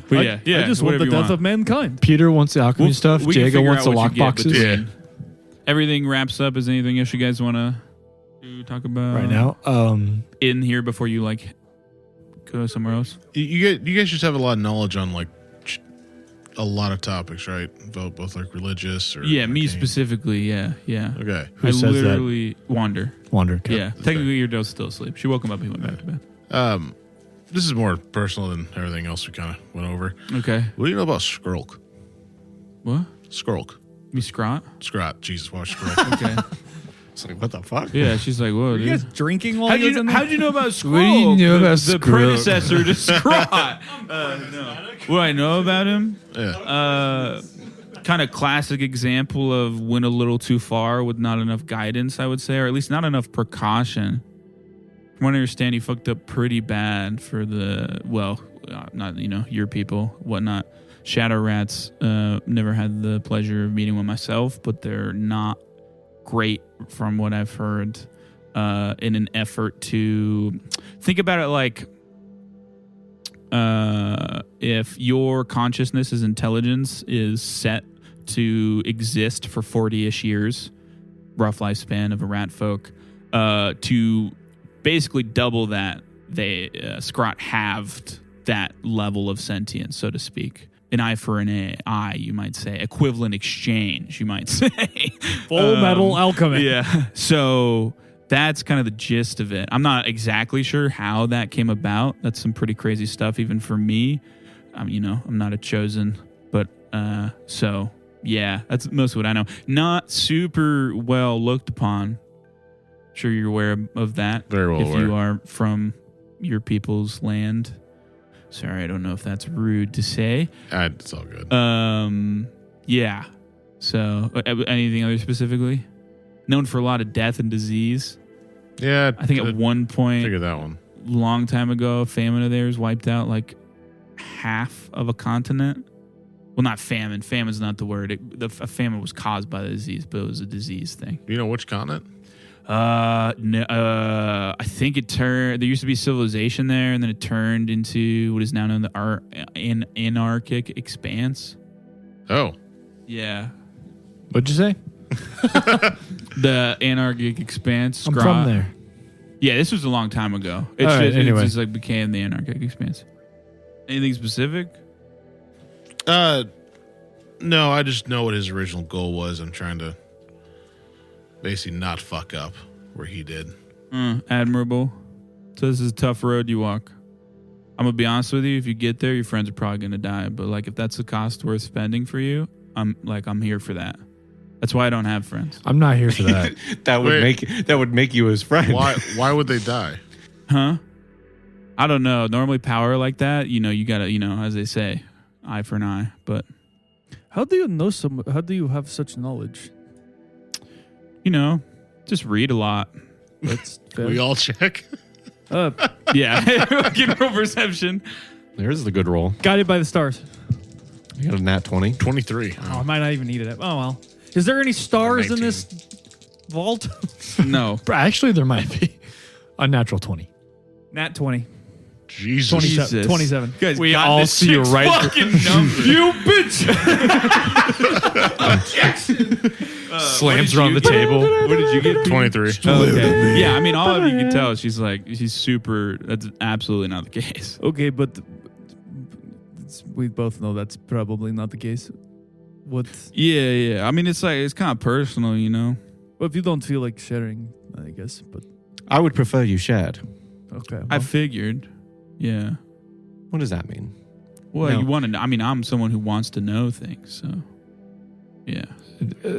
But yeah. I just want whatever the you death of mankind. Peter wants the alchemy stuff. We can Diego figure wants out the what you get lockboxes. between- Everything wraps up. Is there anything else you guys want to talk about Right now, in here before you like go somewhere else? You guys just have a lot of knowledge on like a lot of topics, right? Both like religious or Yeah, me arcane. specifically. Yeah. Okay. Who I says that? literally wander. Wander. Okay. Yeah, technically your Dale's still asleep. She woke him up. He went back to bed. This is more personal than everything else we kind of went over. Okay. What do you know about Skrulk? What? Skrulk. Me scrot? Scrot. Jesus, watch Skrulk. Okay. It's like, what the fuck? Yeah, she's like, whoa, Are you guys dude. drinking while you guys in there? How'd you know about Skrull? What do you know about the Skrull? predecessor to Scrot. No. What I know about him? Yeah. Kind of classic example of went a little too far with not enough guidance, I would say, or at least not enough precaution. From what I understand, he fucked up pretty bad for not your people, whatnot. Shadow Rats never had the pleasure of meeting with myself, but they're not great from what I've heard in an effort to think about it like if your consciousness' intelligence is set to exist for 40-ish years, rough lifespan of a rat folk, to basically double that, Scrot halved that level of sentience, so to speak. An eye for an eye, you might say. Equivalent exchange, you might say. Full metal alchemy. Yeah. So that's kind of the gist of it. I'm not exactly sure how that came about. That's some pretty crazy stuff, even for me. I'm not a chosen, but so yeah, that's most of what I know. Not super well looked upon. Sure, you're aware of that. Very well if aware. you are from your people's land. Sorry, I don't know if that's rude to say. It's all good. Yeah. So, anything other specifically? Known for a lot of death and disease. Yeah. I think at one point, figure that one. long time ago, a famine of theirs wiped out like half of a continent. Well, not famine. Famine's not the word. A famine was caused by the disease, but it was a disease thing. Do you know which continent? No, I think it turned. There used to be civilization there, and then it turned into what is now known the anarchic expanse. Oh. Yeah, What'd you say? the anarchic expanse. I'm from there. Yeah, this was a long time ago. It just like became the anarchic expanse. Anything specific? No, I just know what his original goal was. I'm trying to basically not fuck up where he did. Admirable. So this is a tough road you walk. I'm gonna be honest with you. If you get there, your friends are probably gonna die. But like, if that's the cost worth spending for you, I'm here for that. That's why I don't have friends. I'm not here for that. that would make you his friend. Why would they die? Huh? I don't know. Normally, power like that, you gotta, as they say, eye for an eye. But How do you know how do you have such knowledge? just read a lot. That's fair. We all check. Yeah, give roll perception. There's the good roll. Guided by the stars. You got a nat 20. 23. Oh, I might not even need it. Oh, well. Is there any stars in this vault? No. Actually, there might be. A natural 20. Nat 20. Jesus. 27. 27. Guys, We got all this see you chick's right fucking number. You bitch! Slams her on the table. What did you get? 23. Okay. Yeah, I mean, all of you can tell she's super. That's absolutely not the case. Okay, but we both know that's probably not the case. What? Yeah. I mean, it's kind of personal, Well, if you don't feel like sharing, I guess. But I would prefer you shared. okay. Well, I figured. Yeah. What does that mean? Well, No. you want to know. I mean, I'm someone who wants to know things, so yeah.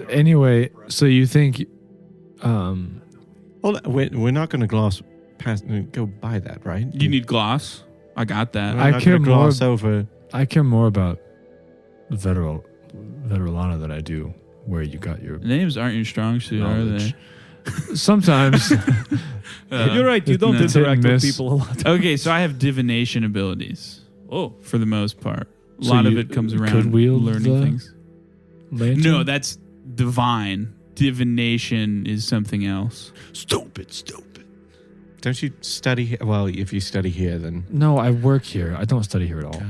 Anyway, so you think Well, we're not going to go by that, right? You need gloss. I got that. We're I not care gonna more- gloss over. I care more about Veterolana than I do where you got your Names aren't your strong suit, are knowledge. they? Sometimes. you're right. You don't no. interact with Miss. people a lot. Okay, so I have divination abilities. Oh, For the most part, a So lot of you it comes could around wield learning the things. lantern? No, that's divine. Divination is something else. Stupid. Don't you study here? Well, if you study here, then... No, I work here. I don't study here at all.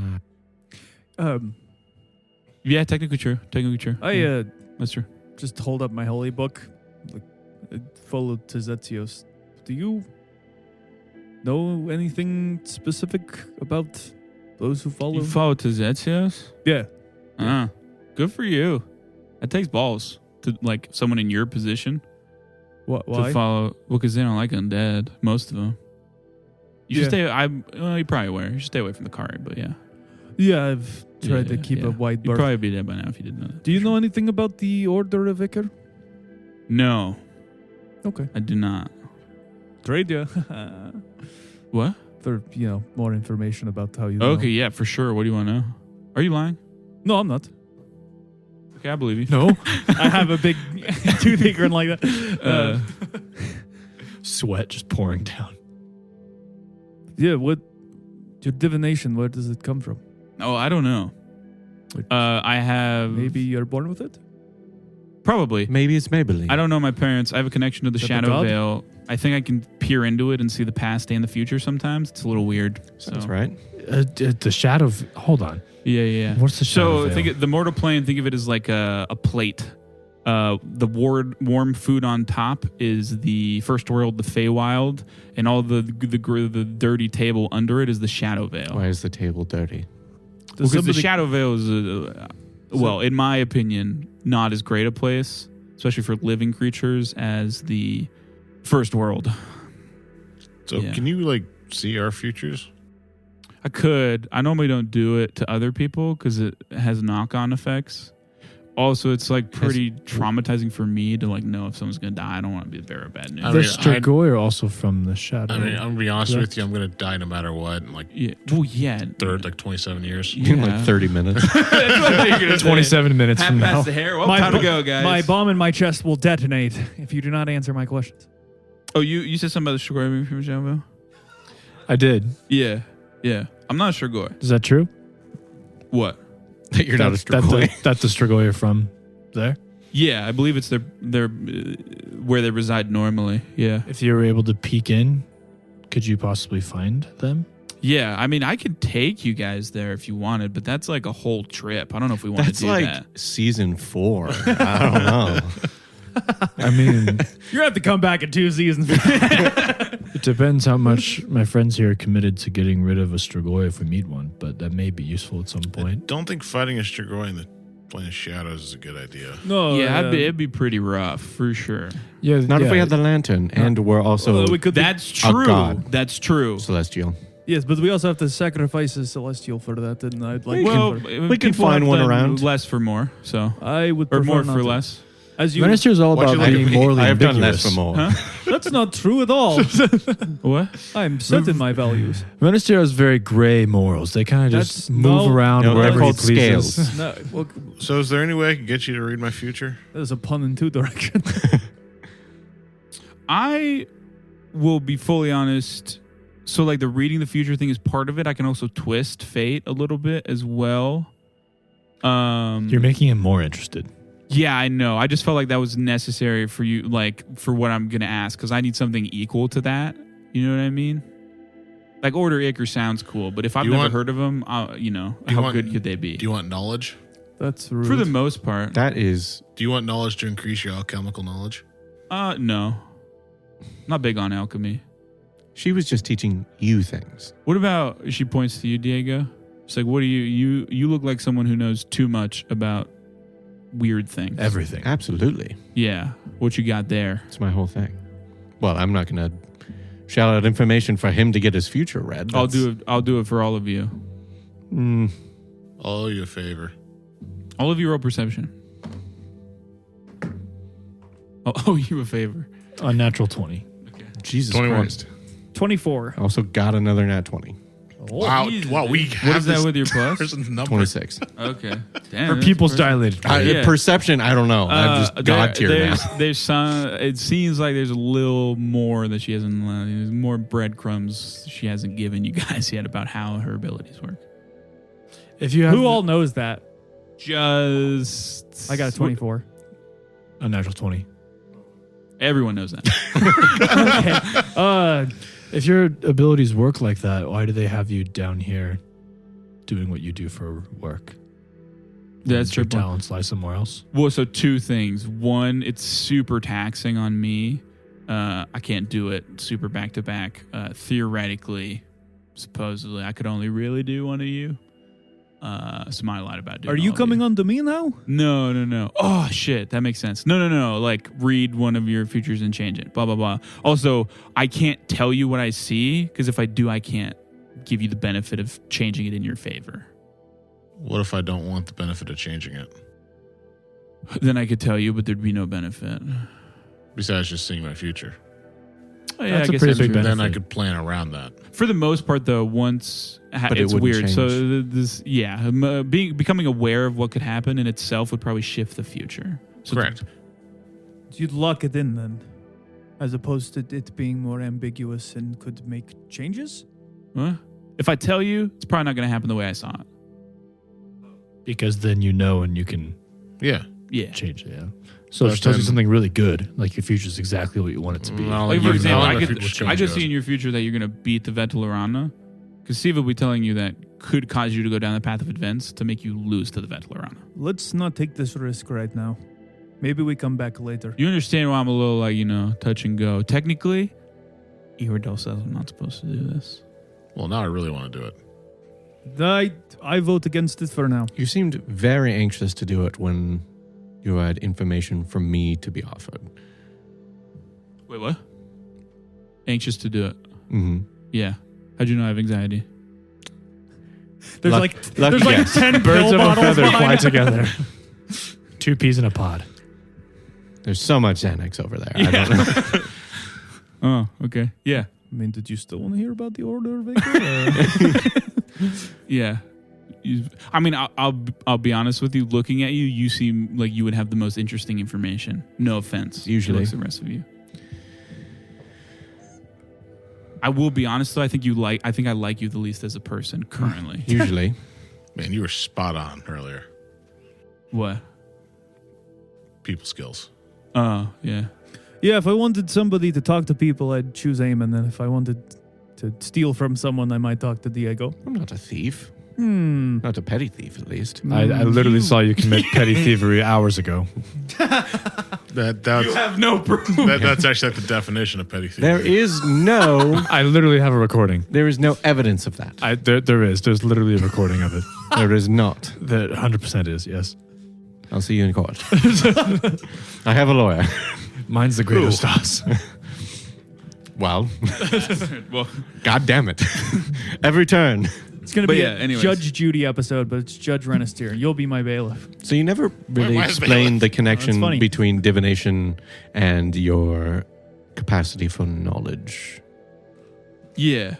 Yeah, technically true. I That's true. just hold up my holy book, like full of Tezetios. Do you know anything specific about those who follow? You follow Tezetios? Yeah. Good for you. That takes balls to like someone in your position What? to Why? follow. Well, because they don't like undead. Most of them. You should Yeah. stay. You're probably aware. You should stay away from the Kari, but yeah. Yeah, I've tried to Yeah, keep yeah. a wide You'd berth. probably be dead by now if you didn't know that. Do you know anything about the Order of Icar? No, Okay. I do not. Trade you. What? For, more information about how you Okay, know. yeah, for sure. What do you want to know? Are you lying? No, I'm not. Okay, I believe you. No? I have a big toothache grin like that. Sweat just pouring down. Yeah, what? Your divination, where does it come from? Oh, I don't know. Which- I have Maybe you're born with it? Probably. Maybe it's Maybelline. I don't know my parents. I have a connection to the Shadow god? Veil. I think I can peer into it and see the past and the future sometimes. It's a little weird. That's right. The shadow. Hold on. Yeah. What's the shadow? So the mortal plane, think of it as like a plate. The warm food on top is the first world, the Feywild, and all the dirty table under it is the Shadow Veil. Why is the table dirty? Because the Shadow Veil is, in my opinion, not as great a place, especially for living creatures, as the first world. So Yeah. can you see our futures? I could. I normally don't do it to other people because it has knock-on effects. Also, it's pretty traumatizing for me to know if someone's gonna die. I don't want to be the bearer of bad news. I The mean, Strigoi are also from the shadow. I mean, I'm gonna be honest Correct. with you. I'm gonna die no matter what. In Yeah. Well, yeah. 27 years. In like 30 minutes. 27 minutes from now. the hair. Well, time to go, guys. My bomb in my chest will detonate if you do not answer my questions. Oh, you said something about the Strigoi from Jambo? I did. Yeah. I'm not a Strigoi. Is that true? What? You're not a Strigoi. That the Strigoi are from there? Yeah, I believe it's their where they reside normally. Yeah. If you were able to peek in, could you possibly find them? Yeah, I mean, I could take you guys there if you wanted, but that's like a whole trip. I don't know if we want to That's do like that. season 4. I don't know. I mean, You're gonna have to come back in 2 seasons. it depends how much my friends here are committed to getting rid of a Strigoi if we meet one, but that may be useful at some I point. don't think fighting a Strigoi in the Plane of Shadows is a good idea. No. Yeah, it'd be pretty rough for sure. Yeah, Not if we had the lantern, and we're also we could. That's A true. god. That's true. celestial. Yes, but we also have to sacrifice a celestial for that, didn't I? Well, we can people find have one done around. less for more. So I would or prefer more not for to. less. As you, Minister is all Why'd about you look at being me? morally I have done ambiguous. less for more. Huh? that's not true at all. What? I'm set in my values. Minister has very gray morals. They kind of That's- just move no. around No, they're wherever he called pleases. scales. No, well, So is there any way I can get you to read my future? that is a pun in 2 directions. I will be fully honest. So, the reading the future thing is part of it. I can also twist fate a little bit as well. You're making him more interested. Yeah, I know. I just felt like that was necessary for you, for what I'm gonna ask, because I need something equal to that. You know what I mean? Order Icar sounds cool, but if I've you never want- heard of them, how good could they be? Do you want knowledge? That's rude. For the most part, That is Do you want knowledge to increase your alchemical knowledge? no. Not big on alchemy. she was just teaching you things. What about? She points to you, Diego. It's like, what do you look like someone who knows too much about weird things. Everything. Absolutely. Yeah, what you got there? It's my whole thing. Well, I'm not going to shout out information for him to get his future read. I'll do it for all of you. I'll owe you a favor. All of you roll perception. I'll owe you a favor. Unnatural 20. Jesus 21. Christ. 24. I also got another nat 20. Wow, Jesus. wow, we What have is that this with your plus? person's number. 26. Okay. Damn. Her that's pupils impressive. dilated. Yeah. Perception, I don't know. I'm just God tier now. There's some. It seems like there's a little more that she hasn't. There's more breadcrumbs she hasn't given you guys yet about how her abilities work. If you have Who all knows that? Just I got a 24. unnatural 20. Everyone knows that. Okay. If your abilities work like that, why do they have you down here doing what you do for work? That's your your point. talents lie somewhere else. Well, so two things. One, it's super taxing on me. I can't do it super back to back. Theoretically, supposedly, I could only really do one of you. So I lied about doing Are you all of coming on to me now? No. Oh, shit. That makes sense. No. Like, read one of your futures and change it. Blah, blah, blah. Also, I can't tell you what I see, because if I do, I can't give you the benefit of changing it in your favor. What if I don't want the benefit of changing it? Then I could tell you, but there'd be no benefit. Besides just seeing my future. Oh, yeah, That's I a guess pretty that's big true. benefit. Then I could plan around that. For the most part, though, once But it it's wouldn't weird. So change. becoming aware of what could happen in itself would probably shift the future. So Correct. You'd lock it in then, as opposed to it being more ambiguous and could make changes? What? If I tell you, it's probably not going to happen the way I saw it. Because then you know and you can... Yeah. Yeah. change it. Yeah. So that tells you something really good. Like your future is exactly what you want it to be. Like, for example, I could change see in your future that you're going to beat the Ventularana. Conceivably telling you that could cause you to go down the path of events to make you lose to the Ventularana. Let's not take this risk right now. Maybe we come back later. You understand why I'm a little like, touch and go. Technically, Iridel says I'm not supposed to do this. Well, now I really want to do it. I vote against it for now. You seemed very anxious to do it when you had information from me to be offered. Wait, what? Anxious to do it. Mm-hmm. Yeah. How'd you know I have anxiety? There's Lucky 10 Birds pill of a bottles feather fly behind us. together. 2 peas in a pod. There's so much Xanax over there. I don't know. Oh, okay. Yeah. I mean, did you still want to hear about the Order of Icar? Yeah. I'll be honest with you. Looking at you, you seem like you would have the most interesting information. No offense. Usually. To the rest of you. I will be honest though. I think I like you the least as a person currently. Usually. Man, you were spot on earlier. What? People skills. Oh, yeah. Yeah, if I wanted somebody to talk to people, I'd choose Aimon. And if I wanted to steal from someone, I might talk to Diego. I'm not a thief. Hmm. Not a petty thief, at least. I literally saw you commit petty thievery hours ago. That's You have no proof. that's actually like the definition of petty thievery. There is no I literally have a recording. there is no evidence of that. There is. There's literally a recording of it. There is not. That 100% is, yes. I'll see you in court. I have a lawyer. Mine's the greatest toss. Well, Well, God damn it. Every turn. It's going to But be yeah, a anyways. Judge Judy episode, but it's Judge Renister. You'll be my bailiff. So you never really why is explained the That's connection funny. between divination and your capacity for knowledge. yeah.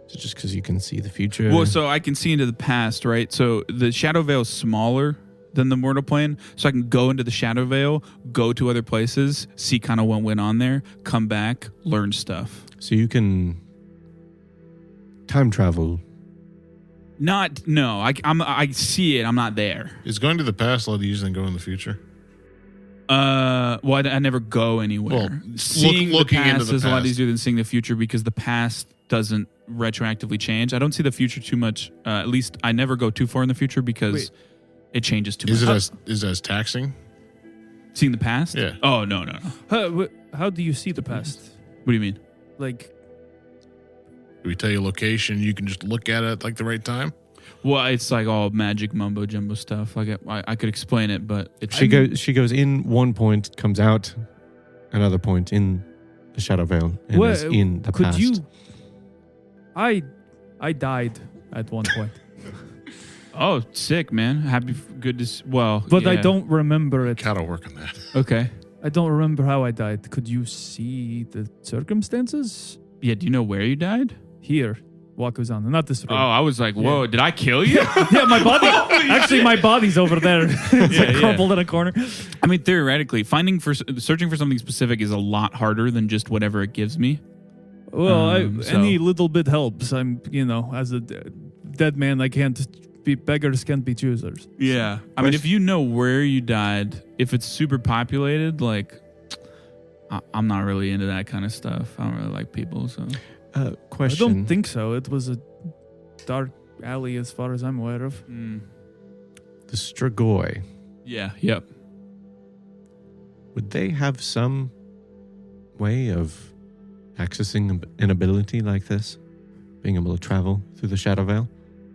Is it just because you can see the future? Well, so I can see into the past, right? So the Shadow Veil is smaller than the mortal plane, so I can go into the Shadow Veil, go to other places, see kind of what went on there, come back, learn stuff. So you can time travel. I see it. I'm not there. Is going to the past a lot easier than going in the future? Well, I never go anywhere. Well, Seeing looking the past into the is a lot past. easier than seeing the future because the past doesn't retroactively change. I don't see the future too much. At least I never go too far in the future because Wait. it changes too Is much. it as taxing? Seeing the past? Yeah. Oh, no. How do you see the past? What do you mean? Like, Do we tell you location? You can just look at it at like the right time. Well, it's like all magic mumbo jumbo stuff. Like I could explain it, but it's She goes in one point, comes out another point in the Shadow Veil, and is in the could past. you? I died at one point, Oh, sick, man. Happy, good to. Well, but I yeah. don't remember it. Gotta work on that. Okay. I don't remember how I died. Could you see the circumstances? Yeah. Do you know where you died? Here, Wakuzana, not this Oh, room. I was like, whoa! Did I kill you? Yeah, my body. Actually, my body's over there. It's Yeah, like crumpled in a corner. I mean, theoretically, searching for something specific is a lot harder than just whatever it gives me. Well, So- any little bit helps. I'm, as a dead man, I can't be beggars can't be choosers. Yeah. I mean, if you know where you died, if it's super populated, like, I'm not really into that kind of stuff. I don't really like people, so. Question. I don't think so. It was a dark alley, as far as I'm aware of. the Strigoi, Yeah. Yep. would they have some way of accessing an ability like this? Being able to travel through the Shadow Veil?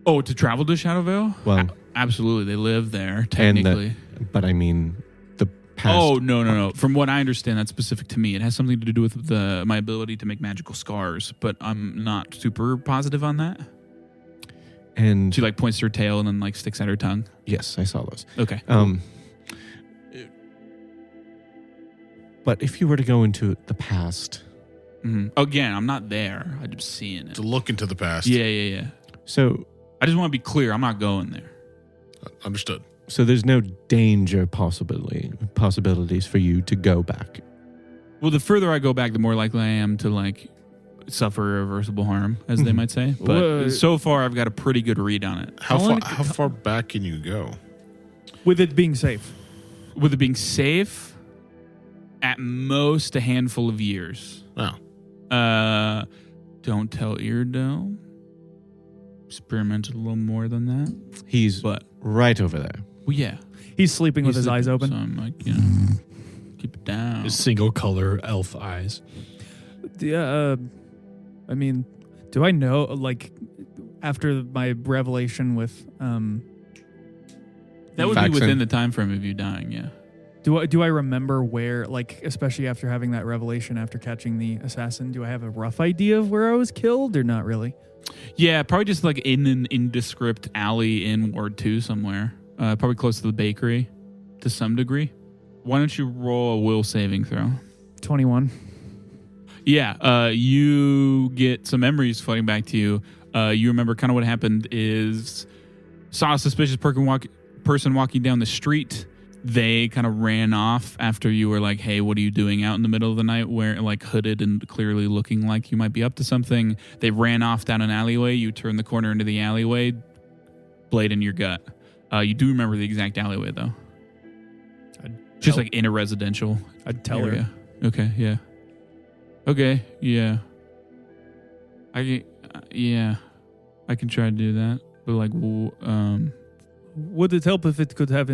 Oh, to travel to Shadow Veil? Well, Absolutely. They live there, and technically. but I mean, the past. Oh, no. From what I understand, that's specific to me. It has something to do with my ability to make magical scars, but I'm not super positive on that. And She like points to her tail and then like sticks out her tongue. yes, I saw those. Okay. But if you were to go into the past, Again, I'm not there. I'm just seeing it. To look into the past. Yeah. so I just want to be clear. I'm not going there. Understood. there's no danger possibilities for you to go back. Well, the further I go back, the more likely I am to like suffer irreversible harm, as they might say. But Whoa. so far, I've got a pretty good read on it. How far back can you go? With it being safe. with it being safe, at most a handful of years. Oh. Don't tell Eardell. Experimented a little more than that. He's But right over there. well, yeah. He's sleeping with his eyes open. So I'm like, keep it down. His single color elf eyes. Yeah, I mean, do I know, like, after my revelation with, That would Faxon. be within the time frame of you dying, yeah. do I remember where, like, especially after having that revelation after catching the assassin, do I have a rough idea of where I was killed or not really? Yeah, probably just like in an indescript alley in Ward 2 somewhere. Probably close to the bakery to some degree. Why don't you roll a will saving throw? 21. Yeah, you get some memories flooding back to you. You remember kind of what happened is saw a suspicious person walking down the street. They kind of ran off after you were like, hey, what are you doing out in the middle of the night, where like hooded and clearly looking like you might be up to something. They ran off down an alleyway. You turn the corner into the alleyway, blade in your gut. You do remember the exact alleyway, though. Just like in a residential I'd tell area. her. Okay, yeah. Okay, yeah. I can try to do that. But like, Would it help if it could have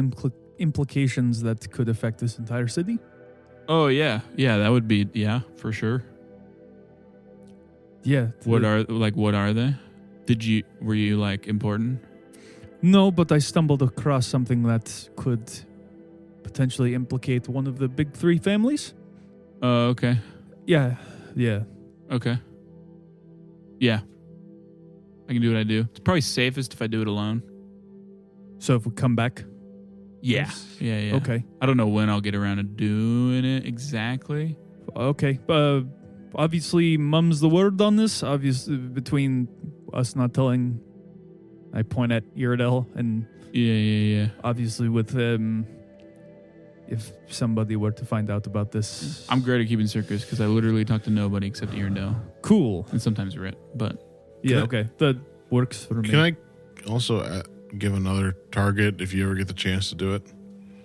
implications that could affect this entire city? oh yeah, that would be for sure. Yeah. What are they? Were you like important? No, but I stumbled across something that could potentially implicate one of the big three families. Oh, okay. Yeah. Okay. Yeah. I can do what I do. It's probably safest if I do it alone. So if we come back. Yeah. Yeah. Okay. I don't know when I'll get around to doing it exactly. Okay. Obviously, mum's the word on this. Obviously, between us not telling, I point at Iridel, and Yeah. obviously with if somebody were to find out about this. I'm great at keeping secrets because I literally talk to nobody except Earndale Cool. and sometimes Rit. But Yeah, Can I- okay. That works for me. Can I also give another target if you ever get the chance to do it?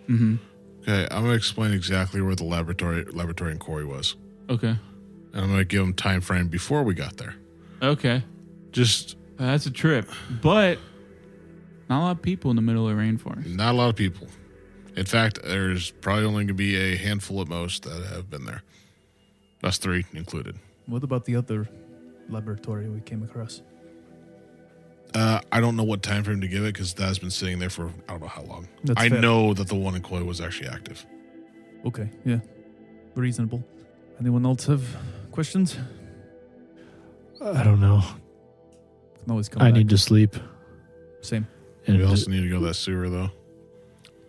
mm-hmm. Okay, I'm going to explain exactly where the laboratory inquiry was. Okay. And I'm going to give them time frame before we got there. Okay. Just That's a trip. But not a lot of people in the middle of the rainforest. not a lot of people. In fact, there's probably only going to be a handful at most that have been there. Us three included. What about the other laboratory we came across? I don't know what time frame to give it because that has been sitting there for I don't know how long. That's I fair. know that the one in Koi was actually active. Okay, yeah. Reasonable. Anyone else have questions? I don't know. Can always come I back. need to sleep. Same. And We also need to go to that sewer though.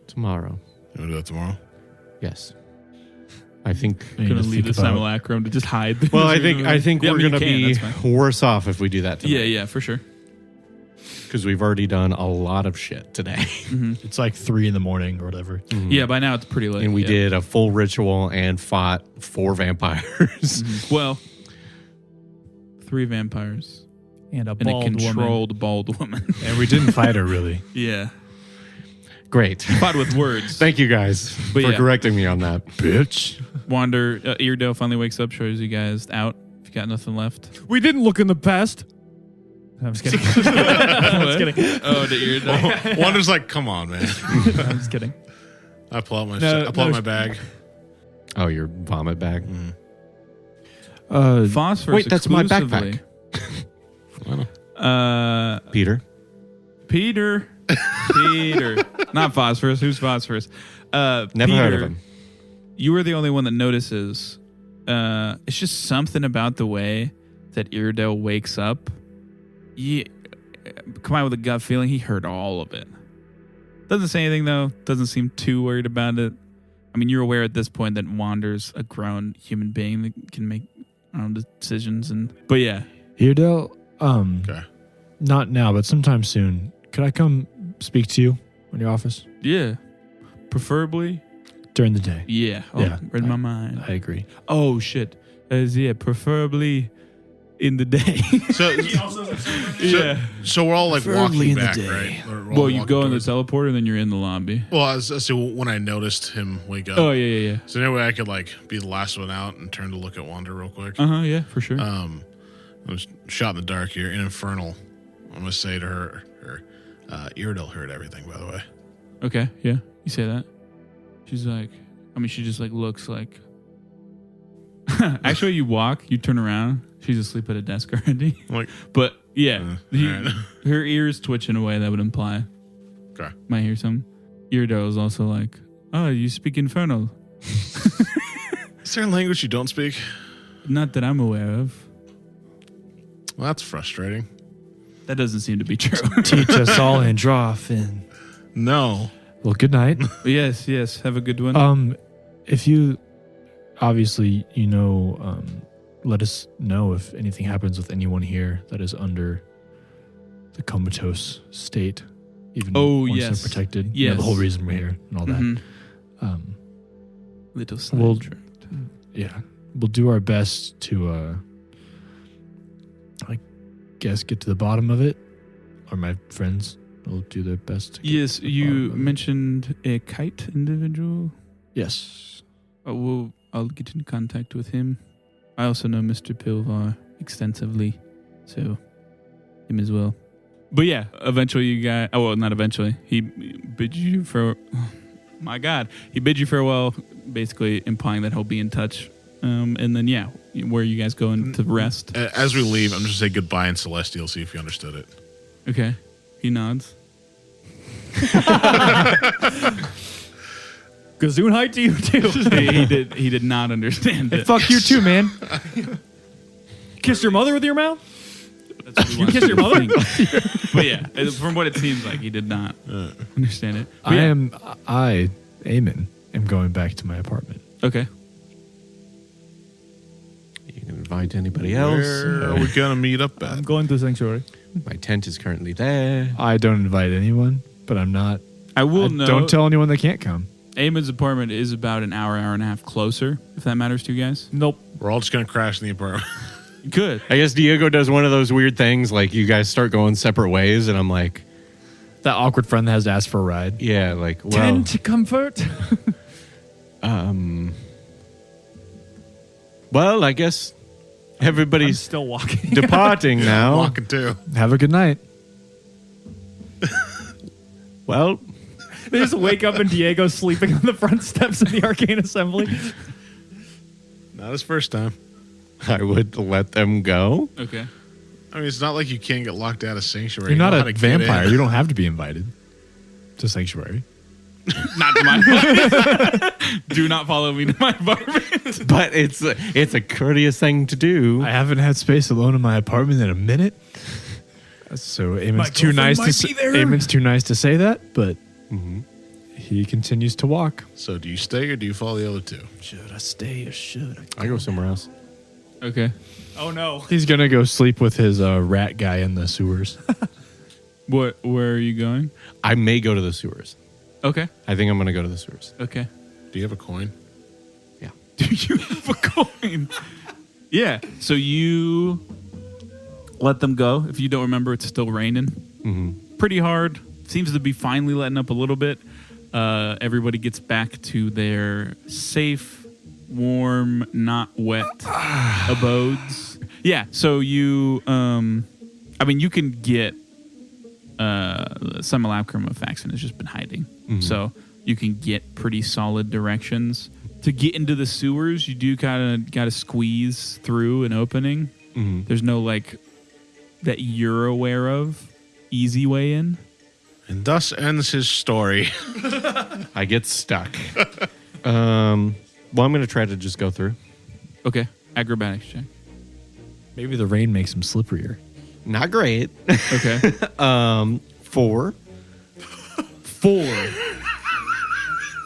Tomorrow. You want to do that tomorrow? Yes. I think. I need Gonna to leave the think about- simulacrum to just hide. Well, I think Yeah, we're you gonna can, be that's fine. worse off if we do that tonight. Yeah, for sure. Because we've already done a lot of shit today, Mm-hmm. It's like 3 a.m. or whatever. Yeah, by now it's pretty late. and we yeah. did a full ritual and fought 4 vampires. Mhm. Well, 3 vampires And a and a bald woman. controlled bald woman. And we didn't fight her really. Yeah. Great. Fought with words. Thank you guys But for yeah. correcting me on that. Bitch. Wander, Eardale finally wakes up, shows you guys out. If you got nothing left. We didn't look in the past. I'm just kidding. I'm just kidding. Oh, the Eardale. Wander's like, come on, man. I'm just kidding. I pull out my No, my bag. Oh, your vomit bag. Phosphorus. Wait, that's my exclusively. Peter. Peter. Not Phosphorus. Who's Phosphorus? Never Peter, heard of him. You were the only one that notices. It's just something about the way that Iredale wakes up. Come out with a gut feeling. He heard all of it. Doesn't say anything, though. Doesn't seem too worried about it. I mean, you're aware at this point that Wander's a grown human being that can make decisions. But yeah. Iredale, Okay. not now, but sometime soon. Could I come speak to you in your office Yeah. Preferably. during the day? Yeah. Oh, Yeah. read my mind. I agree. Oh, shit. Yeah, preferably in the day. So we're all like Preferably walking in the back, day. right? We're all Well, you walking go in the towards- teleporter and then you're in the lobby. Well, I was when I noticed him wake up. Oh, yeah. So anyway, I could like be the last one out and turn to look at Wanda real quick. Yeah, for sure. I was shot in the dark here in Infernal. I'm gonna say to her Iridel heard everything, by the way. Okay, yeah, you say that. She's like, she just like looks like. Actually, you walk, you turn around, she's asleep at a desk already. I'm like, But yeah, all right. her ears twitch in a way that would imply Okay. might hear some. Iridel is also like, oh, you speak Infernal. Is there a language you don't speak? Not that I'm aware of. Well, that's frustrating. That doesn't seem to be true. Teach us all Androffin. No. Well, good night. Yes. Have a good one. If you obviously let us know if anything happens with anyone here that is under the comatose state. Even once yes. they're protected. Yes. The whole reason we're here and all that. Mhm. Little Well, sidetracked. Yeah, we'll do our best to, I guess, get to the bottom of it. Or my friends will do their best. To get Yes, to the you bottom of it. mentioned a kite individual. Yes. I'll get in contact with him. I also know Mr. Pilvar extensively, so him as well. But yeah, eventually you guys. Oh well, not eventually. He bid you for. My God, he bid you farewell, basically implying that he'll be in touch. And then yeah, where are you guys going to rest? As we leave, I'm just gonna say goodbye in Celestial. See if you understood it. Okay, he nods. Gesundheit to you too. he did not understand Hey, it. fuck you too, man. Kiss your mother with your mouth? That's what he wants kiss to your mother? think. But yeah, from what it seems like, he did not understand it. But yeah. Aimon, am going back to my apartment. Okay. You can invite anybody else. Where are we gonna meet up I'm at? going to Sanctuary. My tent is currently there. I don't invite anyone, but I'm not. I will know. Don't tell anyone they can't come. Eamon's apartment is about an hour and a half closer, if that matters to you guys. Nope. We're all just gonna crash in the apartment. Good. I guess Diego does one of those weird things, like you guys start going separate ways, and I'm like, That awkward friend that has to ask for a ride. yeah, like, well, Tend to comfort. well, I guess I'm everybody's still walking. departing now. Walking too. Have a good night. Well, They just wake up and Diego's sleeping on the front steps of the Arcane Assembly. Not his first time. I would let them go. Okay. I mean, it's not like you can't get locked out of Sanctuary. You're not You know a how to get vampire. in. You don't have to be invited to Sanctuary. Not to my apartment. Do not follow me to my apartment. But it's a courteous thing to do. I haven't had space alone in my apartment in a minute. So Eamon's too nice to Eamon's too nice to say that, but he continues to walk. So do you stay or do you follow the other two? Should I stay or should I? I go somewhere else. Okay. Oh no. He's gonna go sleep with his rat guy in the sewers. Where are you going? I may go to the sewers. Okay. I think I'm going to go to the sewers. Okay. Do you have a coin? Yeah. Do you have a coin? Yeah. So you let them go. If you don't remember, it's still raining. Pretty hard. Seems to be finally letting up a little bit. Everybody gets back to their safe, warm, not wet abodes. Yeah. So you, you can get simulacrum of Faxon has just been hiding. So you can get pretty solid directions. To get into the sewers, you do kind of got to squeeze through an opening. There's no that you're aware of easy way in. And thus ends his story. I get stuck. Well, I'm going to try to just go through. Okay. Acrobatics check. Maybe the rain makes him slipperier. Not great. Okay. 4. 4.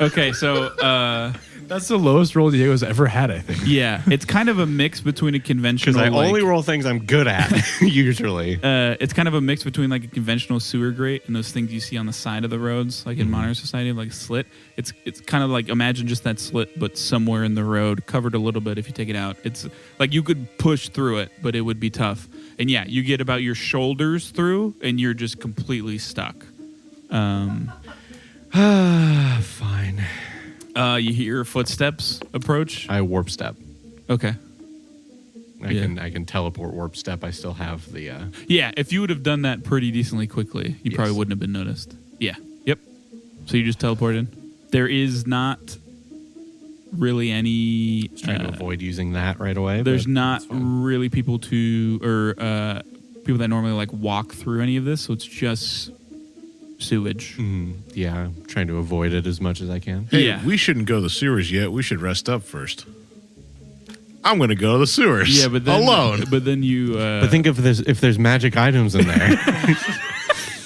Okay, so That's the lowest roll Diego's ever had, I think. Yeah, it's kind of a mix between a conventional. Because I only roll things I'm good at usually. It's kind of a mix between like a conventional sewer grate and those things you see on the side of the roads, like in modern society, like a slit. It's kind of like imagine just that slit, but somewhere in the road, covered a little bit. If you take it out, it's like you could push through it, but it would be tough. And yeah, you get about your shoulders through, and you're just completely stuck. Fine. You hear footsteps approach. I warp step. Okay. I can teleport warp step. I still have the. Yeah, if you would have done that pretty decently quickly, you probably Yes. wouldn't have been noticed. Yeah. Yep. So you just teleported. There is not really any. Trying to avoid using that right away. There's but not that's fine. really people people that normally like walk through any of this, so it's just sewage. Yeah, I'm trying to avoid it as much as I can. Hey, Yeah. we shouldn't go to the sewers yet. We should rest up first. I'm going to go to the sewers. Yeah, but then alone. But then you. But think if there's magic items in there,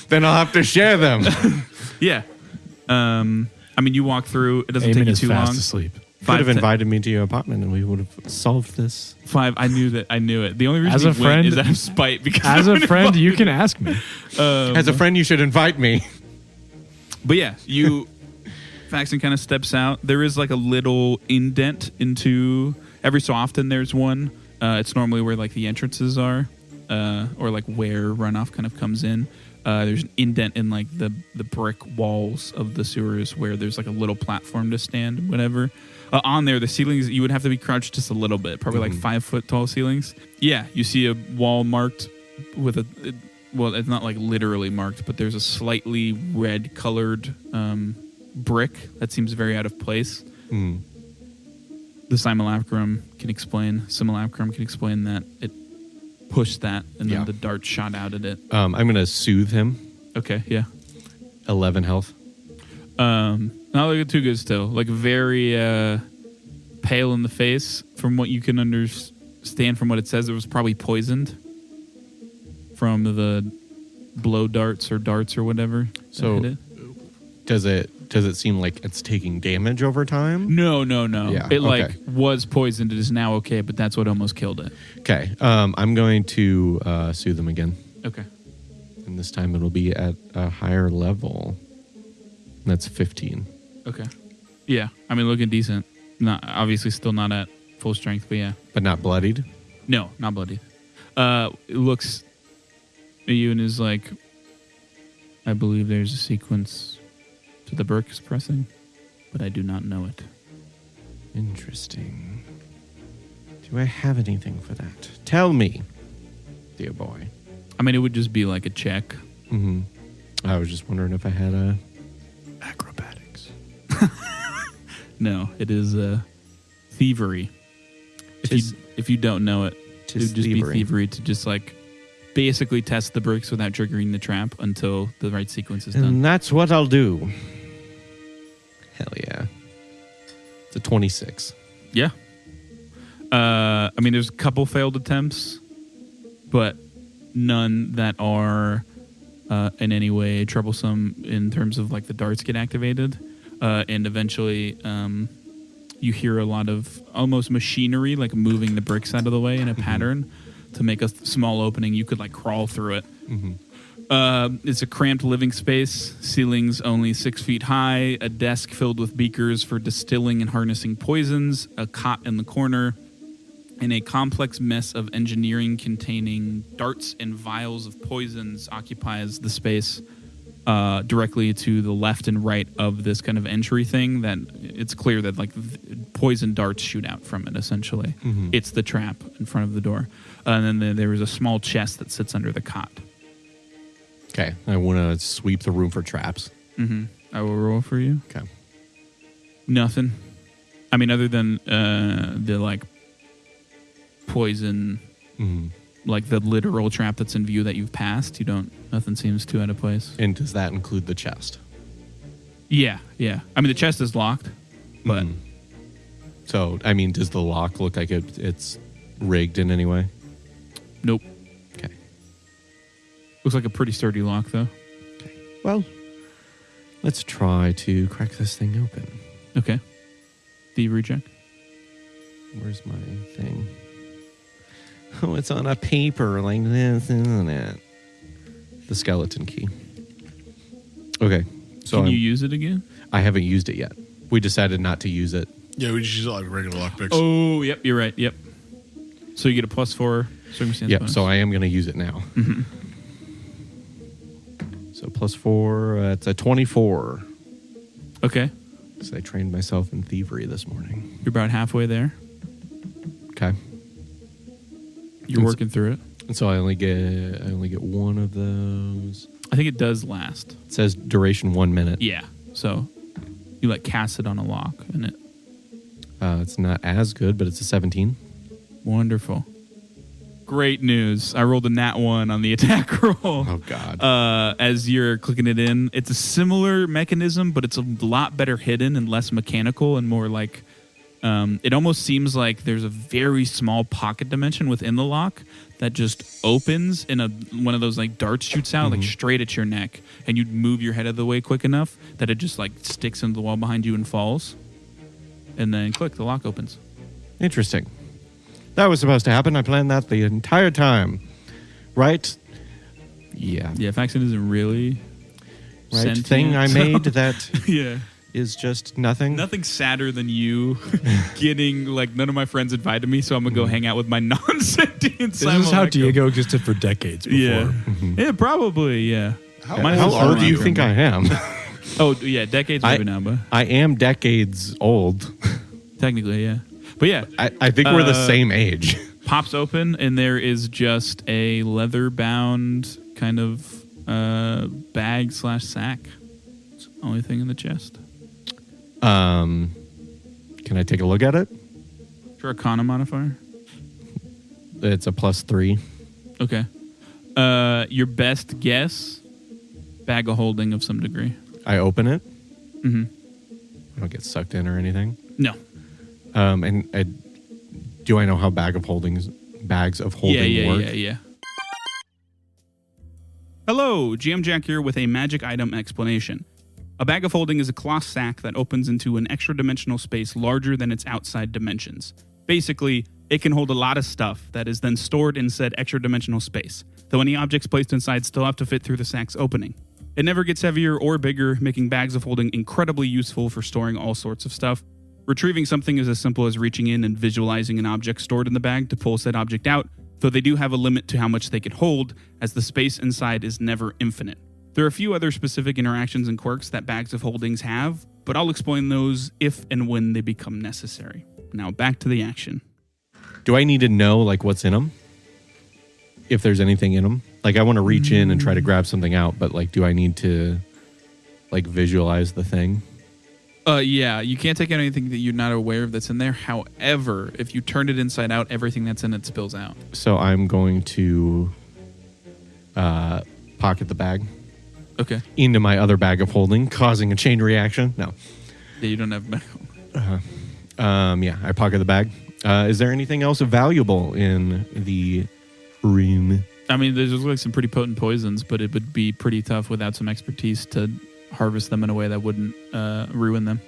then I'll have to share them. Yeah. I mean, you walk through. It doesn't take Aimon you is too fast long. asleep. Could have to- invited me to your apartment and we would have solved this. 5. I knew that. I knew it. The only reason As he a went friend- is out of spite because As a friend, you can ask me. As a friend, you should invite me. But yeah, Faxon kind of steps out. There is like a little indent into. Every so often, there's one. It's normally where like the entrances are, or like where runoff kind of comes in. There's an indent in like the brick walls of the sewers where there's like a little platform to stand, whatever. On there, the ceilings, you would have to be crouched just a little bit, probably like 5 foot tall ceilings. Yeah, you see a wall marked with well, it's not like literally marked, but there's a slightly red colored brick that seems very out of place. The simulacrum can explain that it pushed that and then Yeah. the dart shot out at it. I'm going to soothe him. Okay, yeah. 11 health. Not looking too good still. Like very pale in the face. From what you can understand from what it says, it was probably poisoned from the blow darts or whatever. that So hit it. does it seem like it's taking damage over time? No. Yeah, It like okay. was poisoned. It is now okay, but that's what almost killed it. Okay. I'm going to soothe him again. Okay. And this time it'll be at a higher level. That's 15. Okay. Yeah. I mean, looking decent. Not obviously still not at full strength, but yeah. But not bloodied? No, not bloody. It looks at you and is like, I believe there's a sequence to the Burke's pressing, but I do not know it. Interesting. Do I have anything for that? Tell me, dear boy. I mean, it would just be like a check. I was just wondering if I had a... Acrobatics. No, it is thievery. If you don't know it, it Tis would just thievery. be thievery to just like basically test the bricks without triggering the trap until the right sequence is done. And that's what I'll do. Hell yeah. It's a 26. Yeah. I mean, there's a couple failed attempts, but none that are in any way troublesome in terms of like the darts get activated. And eventually you hear a lot of almost machinery like moving the bricks out of the way in a pattern to make a small opening. You could like crawl through it. It's a cramped living space, ceilings only 6 feet high, a desk filled with beakers for distilling and harnessing poisons, a cot in the corner, and a complex mess of engineering containing darts and vials of poisons occupies the space directly to the left and right of this kind of entry thing. That it's clear that like poison darts shoot out from it, essentially. It's the trap in front of the door. And then there is a small chest that sits under the cot. Okay. I want to sweep the room for traps. I will roll for you. Okay. Nothing. I mean, other than the like poison, like the literal trap that's in view that you've passed, nothing seems too out of place. And does that include the chest? Yeah. I mean, the chest is locked, but So, I mean, does the lock look like it's rigged in any way? nope. Okay. Looks like a pretty sturdy lock, though. Well, let's try to crack this thing open. Okay. Thievery check. Where's my thing? Oh, it's on a paper like this, isn't it? The skeleton key. Okay. So Can you use it again? I haven't used it yet. We decided not to use it. Yeah, we just use it like regular lockpicks. Oh, yep, you're right. Yep. So you get a +4 circumstance Yep, bonus. so I am going to use it now. Mm-hmm. So +4, it's a 24. Okay. So I trained myself in thievery this morning. You're about halfway there. Okay. You're working through it. And so I only get one of those. I think it does last. It says duration 1 minute. Yeah. So you like cast it on a lock and it. It's not as good, but it's a 17. Wonderful. Great news. I rolled a nat 1 on the attack roll. Oh, God. As you're clicking it in. It's a similar mechanism, but it's a lot better hidden and less mechanical and more like... it almost seems like there's a very small pocket dimension within the lock that just opens and one of those like darts shoots out like straight at your neck, and you move your head out of the way quick enough that it just like sticks into the wall behind you and falls, and then click, the lock opens. Interesting. That was supposed to happen. I planned that the entire time. Right? Yeah. Yeah, Faxon isn't really Right sentient, thing I so- made that Yeah. is just nothing. Nothing sadder than you getting, like, none of my friends invited me, so I'm going to go hang out with my non-sentient This is how simulacrum. Diego existed for decades before. Yeah. Yeah, probably, yeah. How Mine How was old do you simulacrum. think I am? Oh, yeah, decades maybe now, but I am decades old. technically, yeah. But yeah, I think we're the same age. pops open, and there is just a leather-bound kind of bag/sack. It's the only thing in the chest. Can I take a look at it? Your Arcana modifier. It's a +3. Okay. Your best guess, bag of holding of some degree. I open it. Mm-hmm. I don't get sucked in or anything. No. Do I know how bags of holding work? Yeah. Hello, GM Jack here with a magic item explanation. A bag of holding is a cloth sack that opens into an extra dimensional space larger than its outside dimensions. Basically, it can hold a lot of stuff that is then stored in said extra dimensional space, though any objects placed inside still have to fit through the sack's opening. It never gets heavier or bigger, making bags of holding incredibly useful for storing all sorts of stuff. Retrieving something is as simple as reaching in and visualizing an object stored in the bag to pull said object out, though they do have a limit to how much they can hold, as the space inside is never infinite. There are a few other specific interactions and quirks that bags of holdings have, but I'll explain those if and when they become necessary. Now back to the action. Do I need to know like what's in them? If there's anything in them? Like I want to reach in and try to grab something out, but like do I need to like visualize the thing? Yeah, you can't take out anything that you're not aware of that's in there. However, if you turn it inside out, everything that's in it spills out. So I'm going to pocket the bag Okay. into my other bag of holding, causing a chain reaction. No. Yeah, you don't have back. Yeah, I pocket the bag. Is there anything else valuable in the room? I mean, there's like some pretty potent poisons, but it would be pretty tough without some expertise to harvest them in a way that wouldn't ruin them.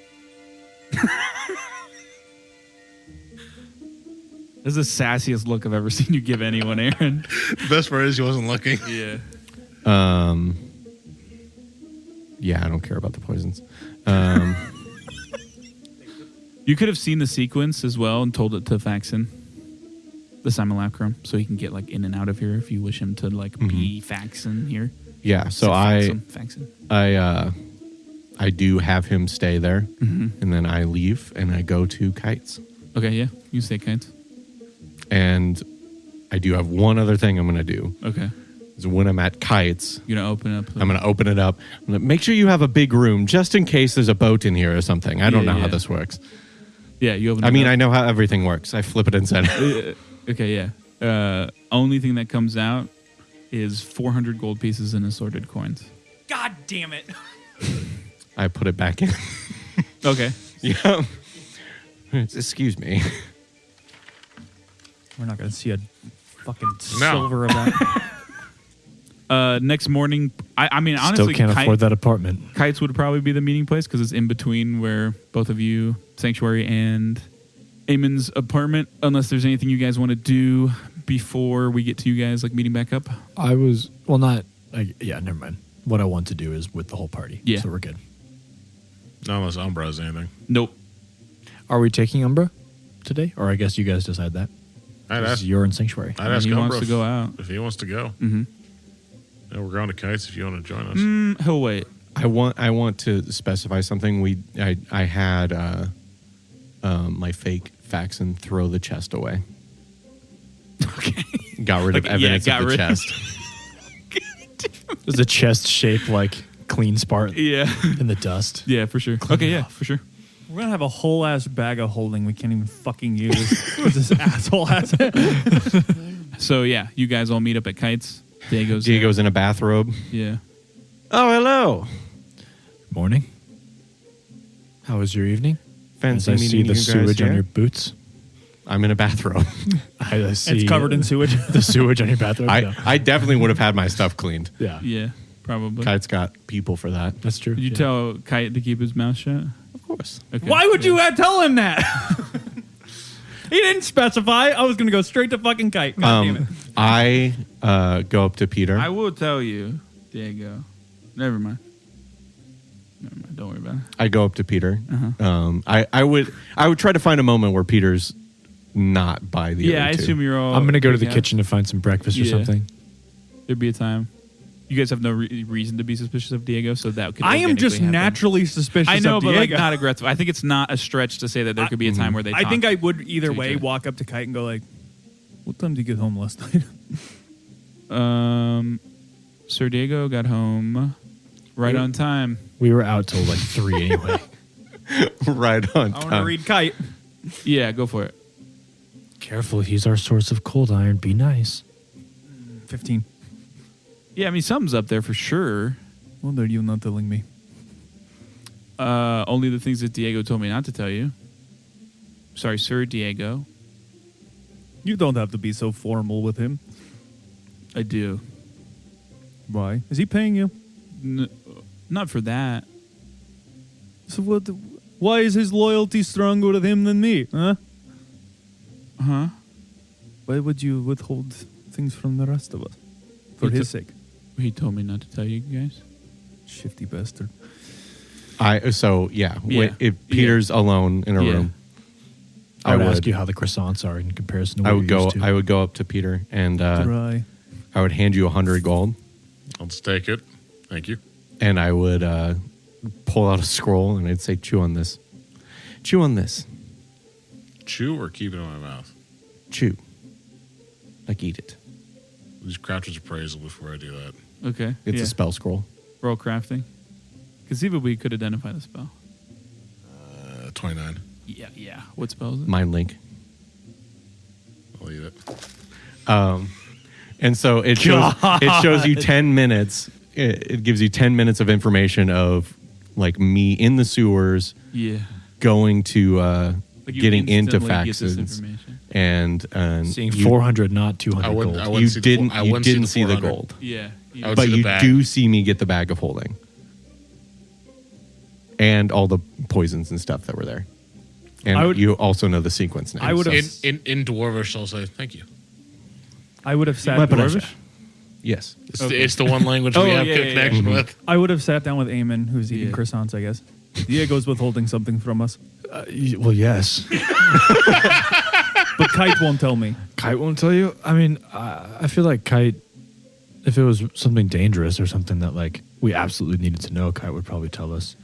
That's the sassiest look I've ever seen you give anyone, Aaron. The best part is he wasn't looking. Yeah. Yeah, I don't care about the poisons. You could have seen the sequence as well and told it to Faxon, the simulacrum, so he can get like in and out of here if you wish him to like be Faxon here. Yeah, so Faxon. I do have him stay there, and then I leave and I go to Kites. Okay, yeah, you say kites. And I do have one other thing I'm going to do. Okay, Is when I'm at Kites, you're gonna open up. I'm going to open it up. I'm gonna make sure you have a big room just in case there's a boat in here or something. I don't know how this works. Yeah, you open. I mean, I know how everything works. I flip it inside. Okay, yeah. Only thing that comes out is 400 gold pieces and assorted coins. God damn it. I put it back in. Okay. Yeah. Excuse me. We're not going to see a fucking silver of that. Next morning, I mean, honestly, Still can't afford that apartment. Kites would probably be the meeting place because it's in between where both of you, Sanctuary and Aimon's apartment, unless there's anything you guys want to do before we get to you guys, like, meeting back up. Never mind. What I want to do is with the whole party. Yeah. So we're good. Not unless Umbra has anything. Nope. Are we taking Umbra today? Or I guess you guys decide that. You're in Sanctuary. I'd ask He Umbra wants to go out. if he wants to go. Mm-hmm. Yeah, we're going to Kites if you want to join us. He'll wait. I want to specify something. I had my fake Faxon throw the chest away. Okay. Got rid of evidence of the chest. There's a chest shaped like clean spart Yeah. in the dust. Yeah, for sure. Okay, yeah, for sure. We're gonna have a whole ass bag of holding we can't even fucking use because this asshole has it. So, yeah, you guys all meet up at Kites. Diego's in a bathrobe. Yeah. Oh, hello. Morning. How was your evening? Fancy As I see meeting the you guys sewage on here. your boots. I'm in a bathrobe. I see It's covered in sewage. the sewage on your bathroom. Yeah. I definitely would have had my stuff cleaned. Yeah. Yeah, probably. Kite's got people for that. That's true. Did you tell Kite to keep his mouth shut? Of course. Okay. Why would you tell him that? He didn't specify. I was gonna go straight to fucking Kite. God damn it. I go up to Peter. I will tell you, Diego. Never mind. Don't worry about it. I go up to Peter. Uh-huh. I would try to find a moment where Peter's not by the Yeah, other I two. assume you're all. I'm going to go to the freaking out. kitchen to find some breakfast or Yeah. something. There'd be a time. You guys have no reason to be suspicious of Diego, so that could. I am just organically happen. naturally suspicious. I know, of but like Diego. not aggressive. I think it's not a stretch to say that there could be a time where they. I think talk I would either to each way other. walk up to Kite and go like, "What time did you get home last night?" Sir Diego got home right on time. We were out till like 3 anyway. right on I want to time. read Kite. Yeah, go for it. Careful, he's our source of cold iron. Be nice. 15. Yeah, I mean something's up there for sure. What are you not telling me? Only the things that Diego told me not to tell you. Sorry, Sir Diego. You don't have to be so formal with him. I do. Why? Is he paying you? Not for that. So what? Why is his loyalty stronger with him than me? Huh? Huh? Why would you withhold things from the rest of us? For He his took- sake. He told me not to tell you guys. Shifty bastard. Yeah. If Peter's alone in a Yeah. room, I would ask you how the croissants are in comparison to what I would go up to Peter and Dry. I would hand you 100 gold, I'll just take it. Thank you. and I would pull out a scroll and I'd say, "Chew on this. Chew on this. Chew or keep it in my mouth? Chew. Like eat it. Use Croucher's appraisal before I do that. Okay. It's yeah. a spell scroll. Roll crafting. Conceivably, you could identify the spell. 29. Yeah. What spell is it? Mind link. I'll eat it. And so it shows you 10 minutes. It gives you 10 minutes of information of like me in the sewers Yeah. going to Like you getting into instantly get this Faxons information. and Seeing you, 400, not 200 I wouldn't- gold. I wouldn't see the you I didn't see the 400. gold, Yeah. I would but see the you bag. do see me get the bag of holding and all the poisons and stuff that were there. And you also know the sequence now. I would have. In Dwarvish, I'll say thank you. I would have sat. Dwarvish? Yes. It's the one language Oh, we have yeah, good yeah, connection yeah. with. I would have sat down with Aimon, who's eating Yeah. croissants. I guess. Diego's withholding something from us, Well, yes. but Kite won't tell me. Kite won't tell you? I mean, I feel like Kite, if it was something dangerous or something that like we absolutely needed to know, Kite would probably tell us.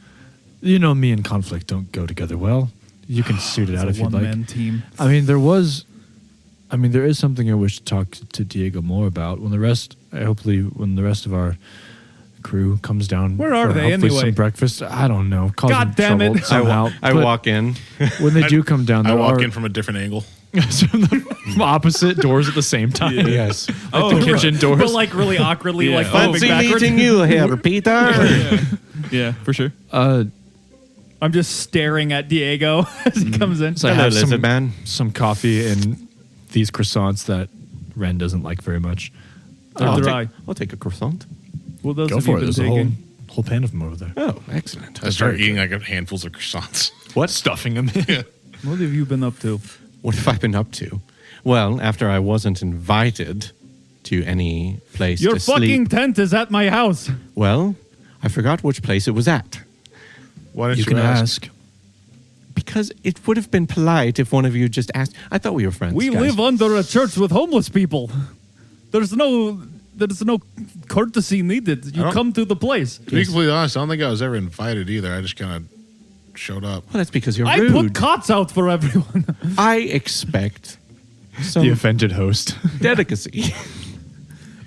You know, me and conflict don't go together well. You can suit it out if It's a you'd like. one-man team. I mean, there is something I wish to talk to Diego more about. When the rest of our crew comes down, Where are for they hopefully anyway? Some breakfast. I don't know. Cause God them damn trouble it. Somehow. I But walk in. when they do come down. I there walk are in from a different angle. from opposite doors at the same time. Yes. Like the kitchen doors. But like really awkwardly, Yeah. like Fancy flipping backwards. meeting you here, Peter. Yeah, for sure. I'm just staring at Diego as he comes in. So I Hello, have lizard man. some coffee and these croissants that Ren doesn't like very much. They're dry. I'll take a croissant. What else Go have for you it. been There's a taking? whole pan of them over there. Oh, excellent. I start eating like handfuls of croissants. What? Stuffing them. What have you been up to? What have I been up to? Well, after I wasn't invited to any place Your to fucking sleep. tent is at my house. Well, I forgot which place it was at. Why didn't You can ask. Because it would have been polite if one of you just asked. I thought we were friends. We guys. live under a church with homeless people. There's no courtesy needed. You don't- come to the place. To be completely honest, I don't think I was ever invited either. I just kind of showed up. Well, that's because you're I rude. put cots out for everyone. I expect The some offended host. delicacy.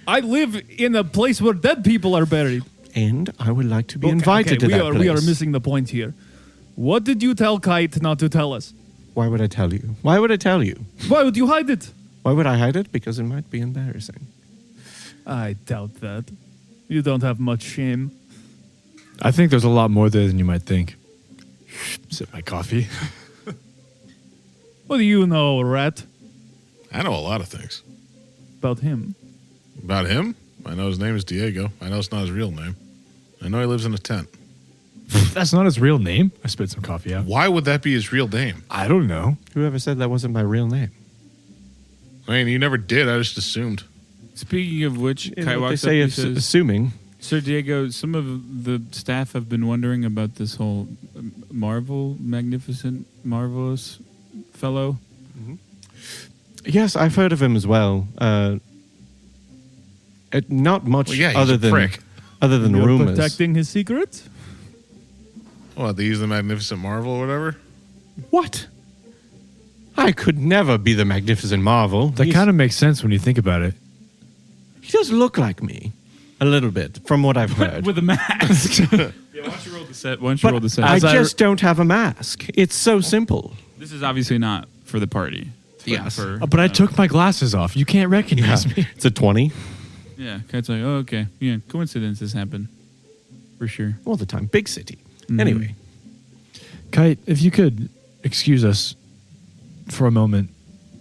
I live in a place where dead people are buried. And I would like to be Okay, invited to we that are place. we are missing the point here. What did you tell Kite not to tell us? Why would I tell you? Why would I tell you? Why would you hide it? Why would I hide it? Because it might be embarrassing. I doubt that. You don't have much shame. I think there's a lot more there than you might think. Sip my coffee. What do you know, Rat, I know a lot of things. about him? About him? I know his name is Diego. I know it's not his real name. I know he lives in a tent. That's not his real name. I spit some coffee out. Why would that be his real name? I don't know. Whoever said that wasn't my real name? I mean, you never did. I just assumed. Speaking of which, You know, Kai they walks up say and it's says, assuming. Sir Diego, some of the staff have been wondering about this whole magnificent, marvelous fellow. Yes, I've heard of him as well. Not much Well, yeah, he's other a than prick. other than You're rumors. protecting his secrets? What, he's the Magnificent Marvel or whatever? What? I could never be the Magnificent Marvel. That kind of makes sense when you think about it. He does look like me, a little bit, from what I've heard. With a mask. Yeah, why don't you roll the set? Why don't you roll the set? I As I- just don't have a mask. It's so simple. This is obviously not for the party. It's Yes. But I took my glasses off. You can't recognize me. It's a 20 Yeah, Kite's like, oh, okay. Yeah, coincidences happen. For sure. all the time. Big city. Anyway, Kite, if you could excuse us for a moment,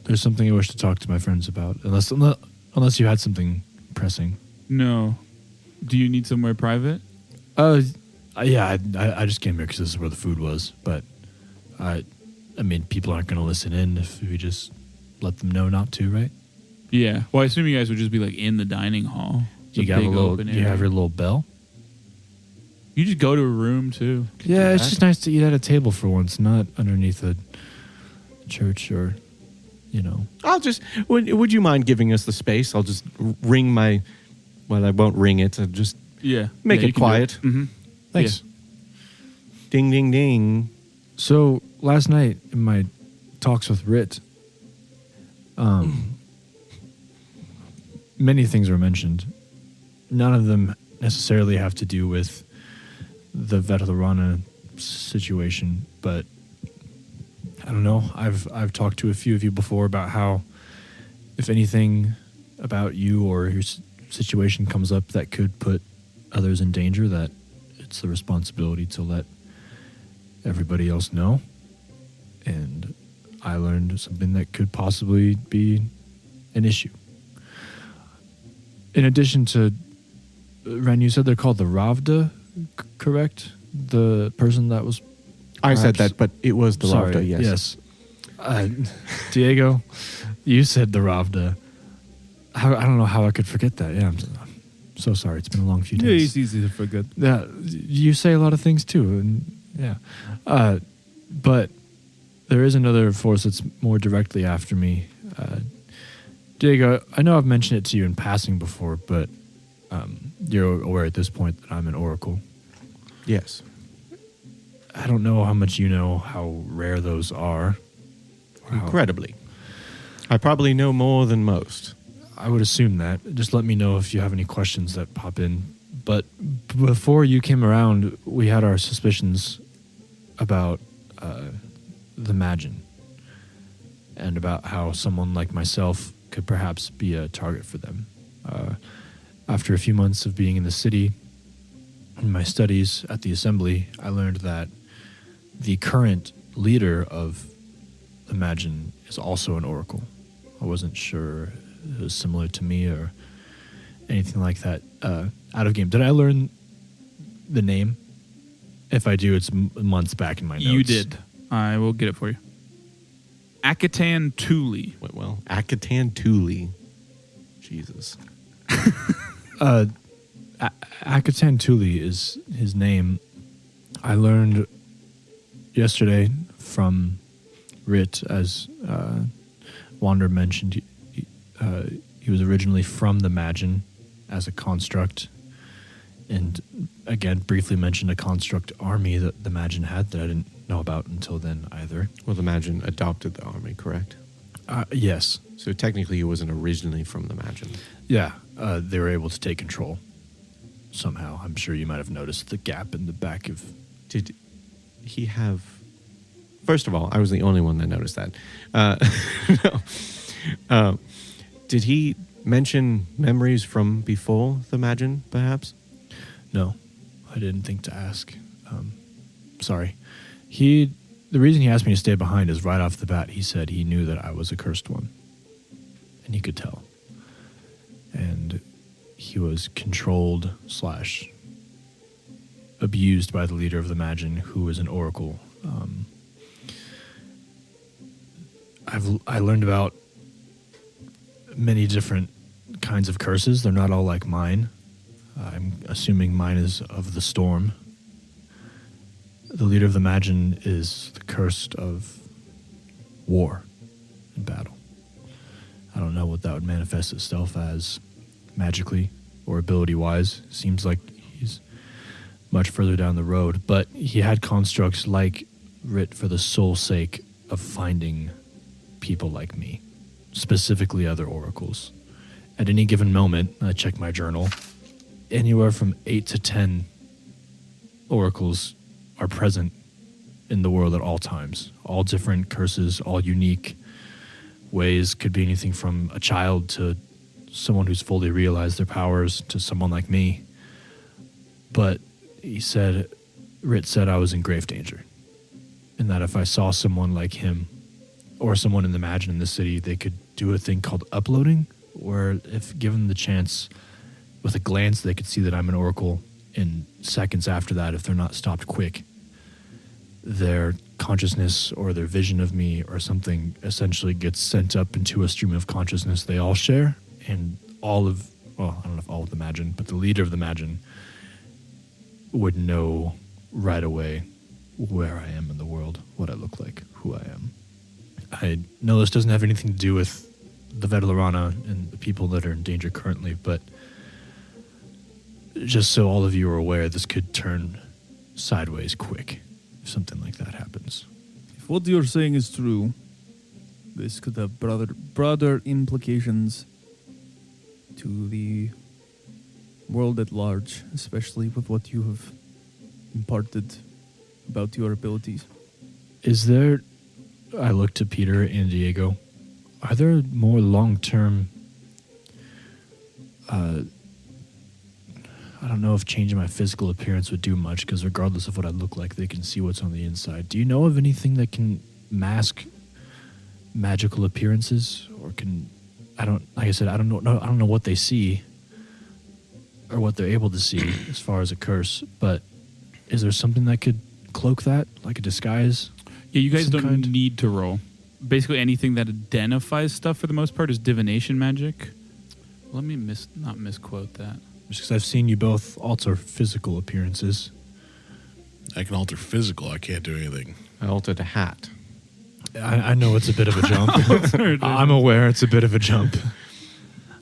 there's something I wish to talk to my friends about. Unless you had something pressing. No. Do you need somewhere private? Yeah, I just came here because this is where the food was. But I mean, people aren't going to listen in if we just let them know not to, right? Yeah. Well, I assume you guys would just be like in the dining hall. It's You a big have open you area. have your little bell. You just go to a room too. Yeah, it's just nice to eat at a table for once, not underneath a church or, you know. I'll just. Would you mind giving us the space? I'll just ring my. Well, I won't ring it. I'll just Yeah. make Yeah, it quiet. Mm-hmm. Thanks. Ding, ding, ding. So last night in my talks with Rit, many things were mentioned. None of them necessarily have to do with the Veterana situation, but I don't know. I've talked to a few of you before about how if anything about you or your situation comes up that could put others in danger, that it's the responsibility to let everybody else know. And I learned something that could possibly be an issue. In addition to, Ren, you said they're called the Ravda, correct? The person that was... I said perhaps- that, but it was the Sorry, Lavda, yes. Diego, you said the Ravda. I don't know how I could forget that. Yeah, I'm so sorry. It's been a long few Yeah, days. it's easy to forget. Yeah, you say a lot of things too, and yeah. But there is another force that's more directly after me. Diego, I know I've mentioned it to you in passing before, but you're aware at this point that I'm an oracle. Yes. I don't know how much you know how rare those are. or how- Incredibly. I probably know more than most. I would assume that. Just let me know if you have any questions that pop in. But before you came around, we had our suspicions about the Magin and about how someone like myself could perhaps be a target for them. After a few months of being in the city, in my studies at the assembly, I learned that the current leader of the Magin is also an oracle. I wasn't sure it was similar to me or anything like that out of game. Did I learn the name? If I do, it's months back in my notes. You did. I will get it for you. Akatan Thule. Well, Akatan Thule. Jesus. Akatan Thule is his name. I learned yesterday from Rit, as Wander mentioned. He was originally from the Magin as a construct, and again briefly mentioned a construct army that the Magin had that I didn't know about until then either. Well, the Magin adopted the army, correct? Yes. So technically he wasn't originally from the Magin. Yeah, they were able to take control somehow. I'm sure you might have noticed the gap in the back of... Did he have... First of all, I was the only one that noticed that. No. Did he mention memories from before the Magin, perhaps? No, I didn't think to ask. Sorry. The reason he asked me to stay behind is right off the bat, he said he knew that I was a cursed one. And he could tell. And he was controlled / abused by the leader of the Magin, who was an oracle. I learned about many different kinds of curses. They're not all like mine. I'm assuming mine is of the storm. The leader of the Magin is the cursed of war and battle. I don't know what that would manifest itself as magically or ability-wise. Seems like he's much further down the road, but he had constructs like Rit for the sole sake of finding people like me, specifically other oracles. At any given moment, I check my journal, anywhere from 8 to 10 oracles are present in the world at all times. All different curses, all unique ways. Could be anything from a child to someone who's fully realized their powers to someone like me. But Rit said I was in grave danger. And that if I saw someone like him or someone in the Magin in the city, they could do a thing called uploading, where if given the chance, with a glance, they could see that I'm an oracle. In seconds after that, if they're not stopped quick, their consciousness or their vision of me or something essentially gets sent up into a stream of consciousness they all share. And I don't know if all of the Magin, but the leader of the Magin would know right away where I am in the world, what I look like, who I am. I know this doesn't have anything to do with the Vedlerana and the people that are in danger currently, but just so all of you are aware, this could turn sideways quick if something like that happens. If what you're saying is true, this could have broader implications to the world at large, especially with what you have imparted about your abilities. Is there, I look to Peter and Diego, are there more long-term, I don't know if changing my physical appearance would do much, because regardless of what I look like, they can see what's on the inside. Do you know of anything that can mask magical appearances, or like I said, I don't know what they see or what they're able to see as far as a curse, but is there something that could cloak that, like a disguise? Yeah, you guys Some don't kind? need to roll. Basically, anything that identifies stuff for the most part is divination magic. Let me not misquote that. Just because I've seen you both alter physical appearances. I can alter physical. I can't do anything. I altered a hat. I know it's a bit of a jump. I'm aware it's a bit of a jump.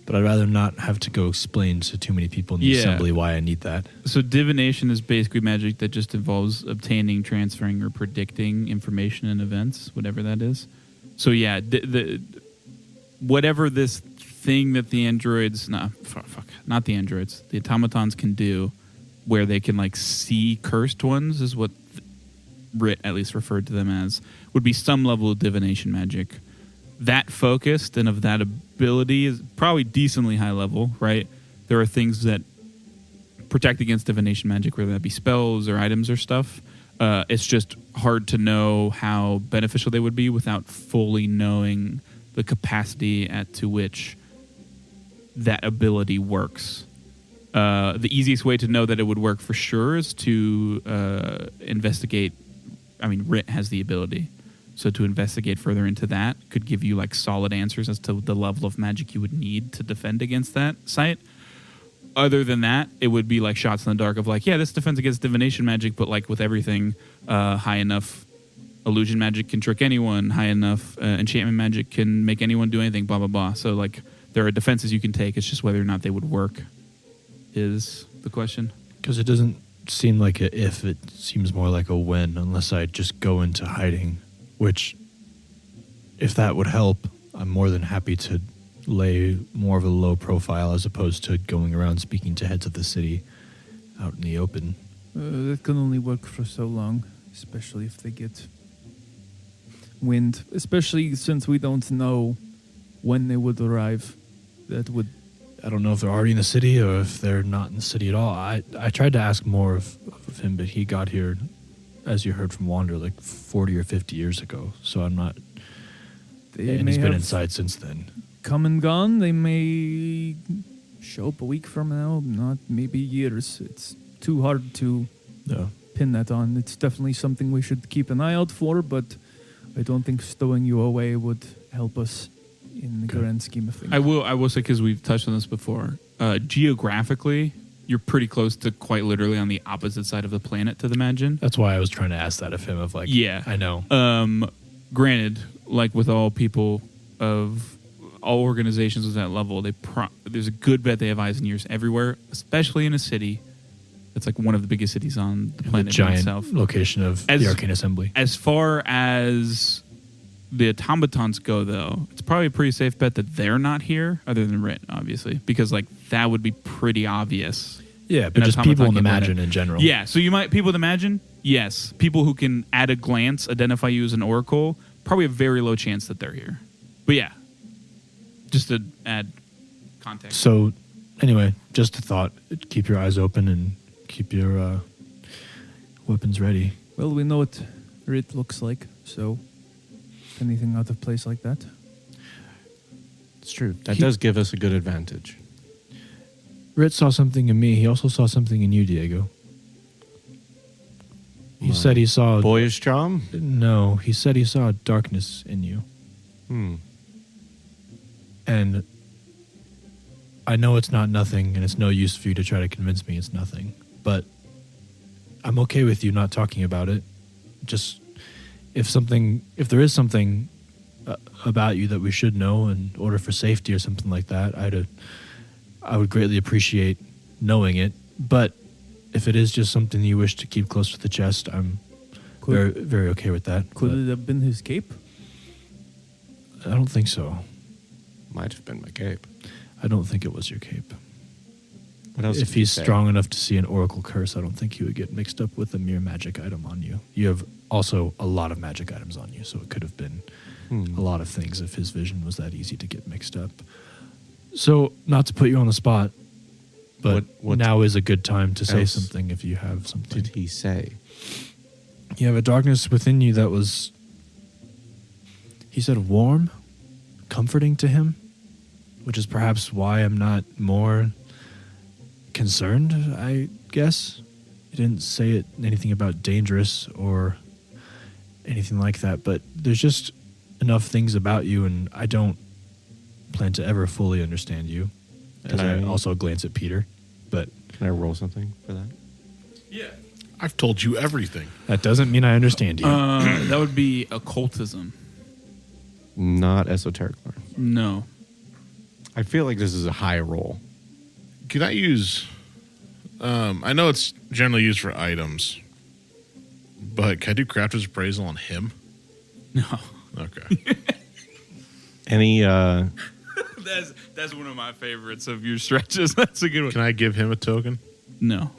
But I'd rather not have to go explain to too many people in the assembly why I need that. So divination is basically magic that just involves obtaining, transferring, or predicting information and events, whatever that is. So yeah, whatever this thing that the androids, not the androids, the automatons can do, where they can like see cursed ones, is what Rit at least referred to them as, would be some level of divination magic. That focused and of that ability is probably decently high level, right? There are things that protect against divination magic, whether that be spells or items or stuff. It's just hard to know how beneficial they would be without fully knowing the capacity to which that ability works. The easiest way to know that it would work for sure is to investigate. I mean, Rit has the ability. So to investigate further into that could give you like solid answers as to the level of magic you would need to defend against that site. Other than that, it would be like shots in the dark of like, yeah, this defends against divination magic, but like with everything, high enough illusion magic can trick anyone, high enough enchantment magic can make anyone do anything, blah, blah, blah. So like there are defenses you can take. It's just whether or not they would work is the question. Because it doesn't seem like a if, it seems more like a when, unless I just go into hiding. Which, if that would help, I'm more than happy to lay more of a low profile as opposed to going around speaking to heads of the city out in the open. That can only work for so long, especially if they get wind. Especially since we don't know when they would arrive. That would... I don't know if they're already in the city or if they're not in the city at all. I tried to ask more of him, but he got here, as you heard from Wander, like 40 or 50 years ago. So I'm not... and he's been inside since then. Come and gone. They may show up a week from now, not maybe years. It's too hard to pin that on. It's definitely something we should keep an eye out for, but I don't think stowing you away would help us in the grand scheme of things. I will say, because we've touched on this before, geographically, you're pretty close to quite literally on the opposite side of the planet to the Magin. That's why I was trying to ask that of him, of like, yeah, I know. Granted, like with all people of all organizations with that level, there's a good bet they have eyes and ears everywhere, especially in a city that's like one of the biggest cities on the planet. The giant itself. Location of the Arcane Assembly. As far as the automatons go, though, it's probably a pretty safe bet that they're not here, other than Rit, obviously, because like that would be pretty obvious. Yeah, but just people in the Magin in general. Yeah, so you might people in the Magin, yes, people who can at a glance identify you as an oracle, probably a very low chance that they're here. But yeah, just to add context. So anyway, just a thought: keep your eyes open and keep your weapons ready. Well, we know what Rit looks like, so anything out of place like that? It's true. That does give us a good advantage. Rit saw something in me. He also saw something in you, Diego. He said he saw... boyish charm? No, he said he saw darkness in you. And I know it's not nothing, and it's no use for you to try to convince me it's nothing. But I'm okay with you not talking about it. Just if there is something about you that we should know in order for safety or something like that, I would greatly appreciate knowing it. But if it is just something you wish to keep close to the chest, I'm very, very okay with that. Could it have been his cape? I don't think so. Might have been my cape. I don't think it was your cape. What else? If he's strong enough to see an oracle curse, I don't think he would get mixed up with a mere magic item on you. You have also a lot of magic items on you, so it could have been a lot of things if his vision was that easy to get mixed up. So, not to put you on the spot, but what now is a good time to say else something if you have something. did he say? You have a darkness within you that was, he said, warm, comforting to him, which is perhaps why I'm not more concerned, I guess. He didn't say anything about dangerous or anything like that, but there's just enough things about you, and I don't plan to ever fully understand you. As I also glance at Peter, but... Can I roll something for that? Yeah. I've told you everything. That doesn't mean I understand you. That would be occultism. Not esoteric lore. No. I feel like this is a high roll. Can I use... I know it's generally used for items, but can I do Crafter's Appraisal on him? No. Okay. Any... That's one of my favorites of your stretches. That's a good one. Can I give him a token? No.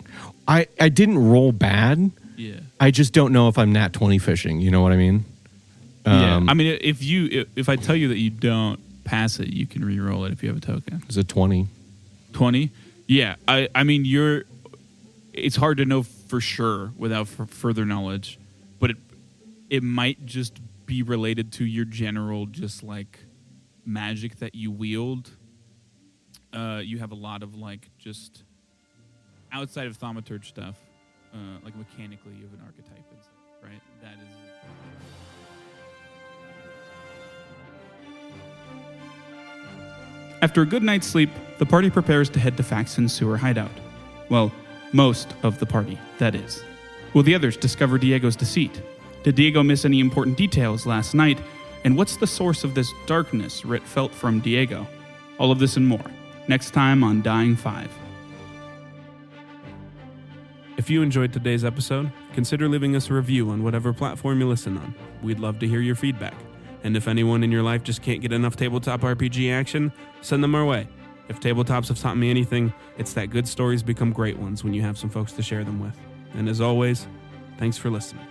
I didn't roll bad. Yeah. I just don't know if I'm nat 20 fishing. You know what I mean? Yeah. I mean, if I tell you that you don't pass it, you can re-roll it if you have a token. It's a 20. 20? Yeah. I mean, it's hard to know for sure without further knowledge, but it might just be related to your general just like magic that you wield. you have a lot of like just outside of thaumaturge stuff, like mechanically you have an archetype, and stuff, right? That is. After a good night's sleep, the party prepares to head to Faxon's sewer hideout. Well, most of the party, that is. Will the others discover Diego's deceit? Did Diego miss any important details last night? And what's the source of this darkness Rit felt from Diego? All of this and more, next time on Dying 5. If you enjoyed today's episode, consider leaving us a review on whatever platform you listen on. We'd love to hear your feedback. And if anyone in your life just can't get enough tabletop RPG action, send them our way. If tabletops have taught me anything, it's that good stories become great ones when you have some folks to share them with. And as always, thanks for listening.